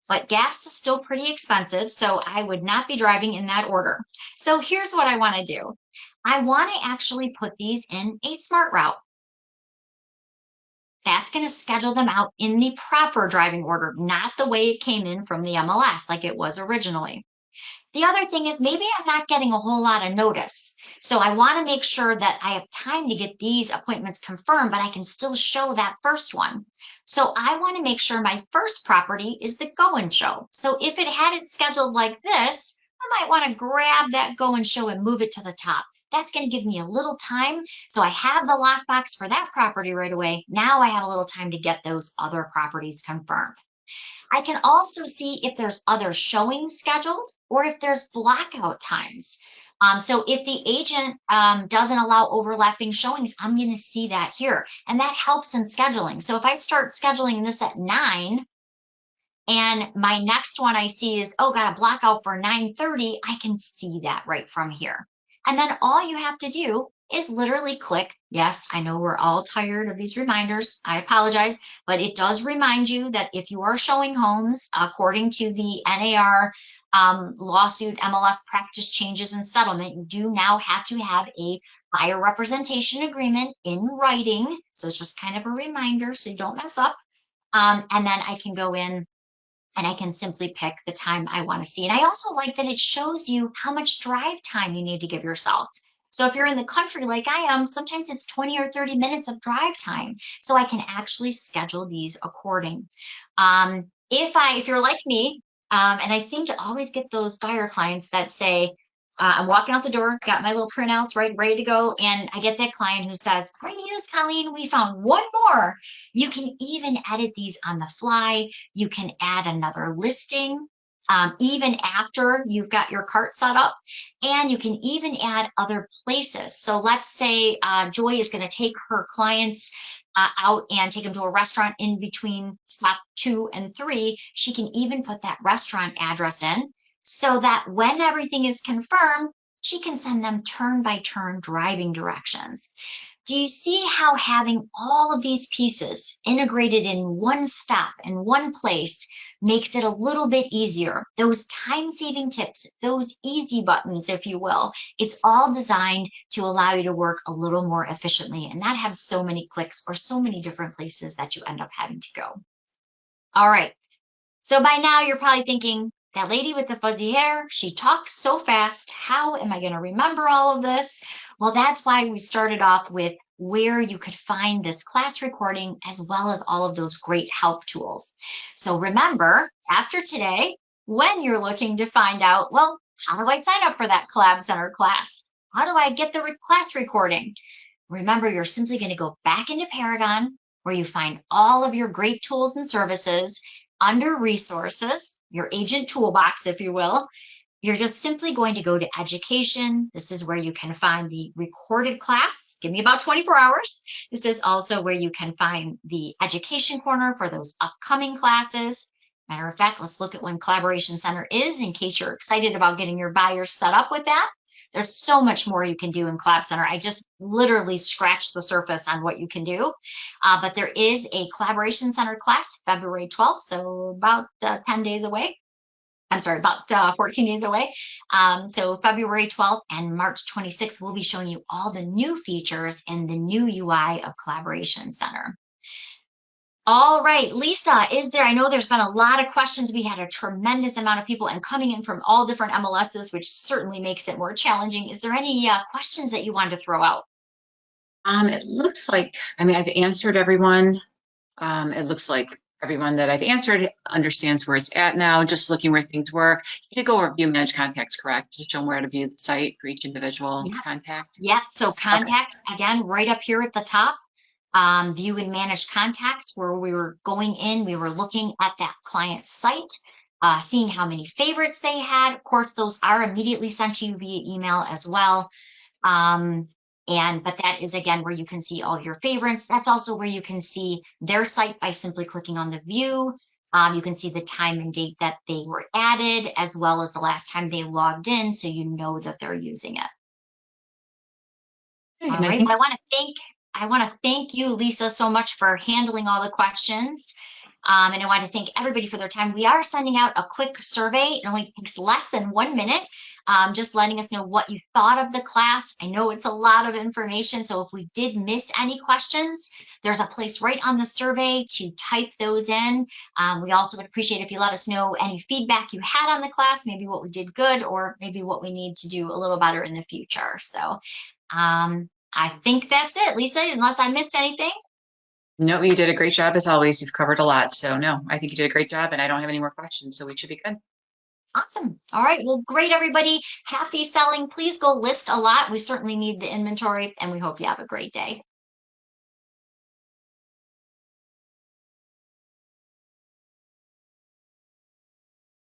But gas is still pretty expensive, so I would not be driving in that order. So here's what I want to do. I want to actually put these in a smart route. That's going to schedule them out in the proper driving order, not the way it came in from the MLS like it was originally. The other thing is maybe I'm not getting a whole lot of notice. So I want to make sure that I have time to get these appointments confirmed, but I can still show that first one. So I want to make sure my first property is the go and show. So if it had it scheduled like this, I might want to grab that go and show and move it to the top. That's going to give me a little time. So I have the lockbox for that property right away. Now I have a little time to get those other properties confirmed. I can also see if there's other showings scheduled or if there's blackout times. So if the agent doesn't allow overlapping showings, I'm going to see that here. And that helps in scheduling. So if I start scheduling this at 9 and my next one I see is, oh, got a blackout for 9:30, I can see that right from here. And then all you have to do is literally click. Yes, I know we're all tired of these reminders. I apologize, but it does remind you that if you are showing homes according to the NAR lawsuit MLS practice changes and settlement, you do now have to have a buyer representation agreement in writing. So it's just kind of a reminder so you don't mess up. And then I can go in and I can simply pick the time I want to see. And I also like that it shows you how much drive time you need to give yourself. So if you're in the country like I am, sometimes it's 20 or 30 minutes of drive time. So I can actually schedule these according. If you're like me, and I seem to always get those buyer clients that say, I'm walking out the door, got my little printouts right, ready to go. And I get that client who says, great news, Colleen, we found one more. You can even edit these on the fly. You can add another listing, even after you've got your cart set up. And you can even add other places. So let's say Joy is going to take her clients out and take them to a restaurant in between stop 2 and 3. She can even put that restaurant address in, so that when everything is confirmed, she can send them turn-by-turn driving directions. Do you see how having all of these pieces integrated in one stop in one place makes it a little bit easier? Those time-saving tips, those easy buttons, if you will, it's all designed to allow you to work a little more efficiently and not have so many clicks or so many different places that you end up having to go. All right, so by now you're probably thinking, that lady with the fuzzy hair, she talks so fast. How am I going to remember all of this? Well, that's why we started off with where you could find this class recording as well as all of those great help tools. So remember, after today, when you're looking to find out, well, how do I sign up for that Collab Center class? How do I get the class recording? Remember, you're simply going to go back into Paragon where you find all of your great tools and services under resources, your agent toolbox, if you will. You're just simply going to go to education. This is where you can find the recorded class. Give me about 24 hours. This is also where you can find the education corner for those upcoming classes. Matter of fact, let's look at when Collaboration Center is in case you're excited about getting your buyers set up with that. There's so much more you can do in Collab Center. I just literally scratched the surface on what you can do. But there is a Collaboration Center class February 12th, so about 10 days away. I'm sorry, about 14 days away. So February 12th and March 26th, we'll be showing you all the new features in the new UI of Collaboration Center. All right, Lisa, I know there's been a lot of questions. We had a tremendous amount of people and coming in from all different MLSs, which certainly makes it more challenging. Is there any questions that you wanted to throw out? It looks like, I mean, I've answered everyone. It looks like everyone that I've answered understands where it's at now, just looking where things work. You did go over view manage contacts, correct? To show them where to view the site for each individual contact. Yeah, so contacts, again, right up here at the top. View and manage contacts, where we were going in, we were looking at that client's site, seeing how many favorites they had. Of course, those are immediately sent to you via email as well. But that is, again, where you can see all your favorites. That's also where you can see their site by simply clicking on the view. You can see the time and date that they were added, as well as the last time they logged in, so you know that they're using it. All right, I want to thank you, Lisa, so much for handling all the questions. And I want to thank everybody for their time. We are sending out a quick survey. It only takes less than 1 minute, just letting us know what you thought of the class. I know it's a lot of information, so if we did miss any questions, there's a place right on the survey to type those in. We also would appreciate if you let us know any feedback you had on the class, maybe what we did good, or maybe what we need to do a little better in the future. So I think that's it, Lisa, unless I missed anything. No, you did a great job as always. You've covered a lot. So no, I think you did a great job and I don't have any more questions. So we should be good. Awesome. All right. Well, great, everybody. Happy selling. Please go list a lot. We certainly need the inventory and we hope you have a great day.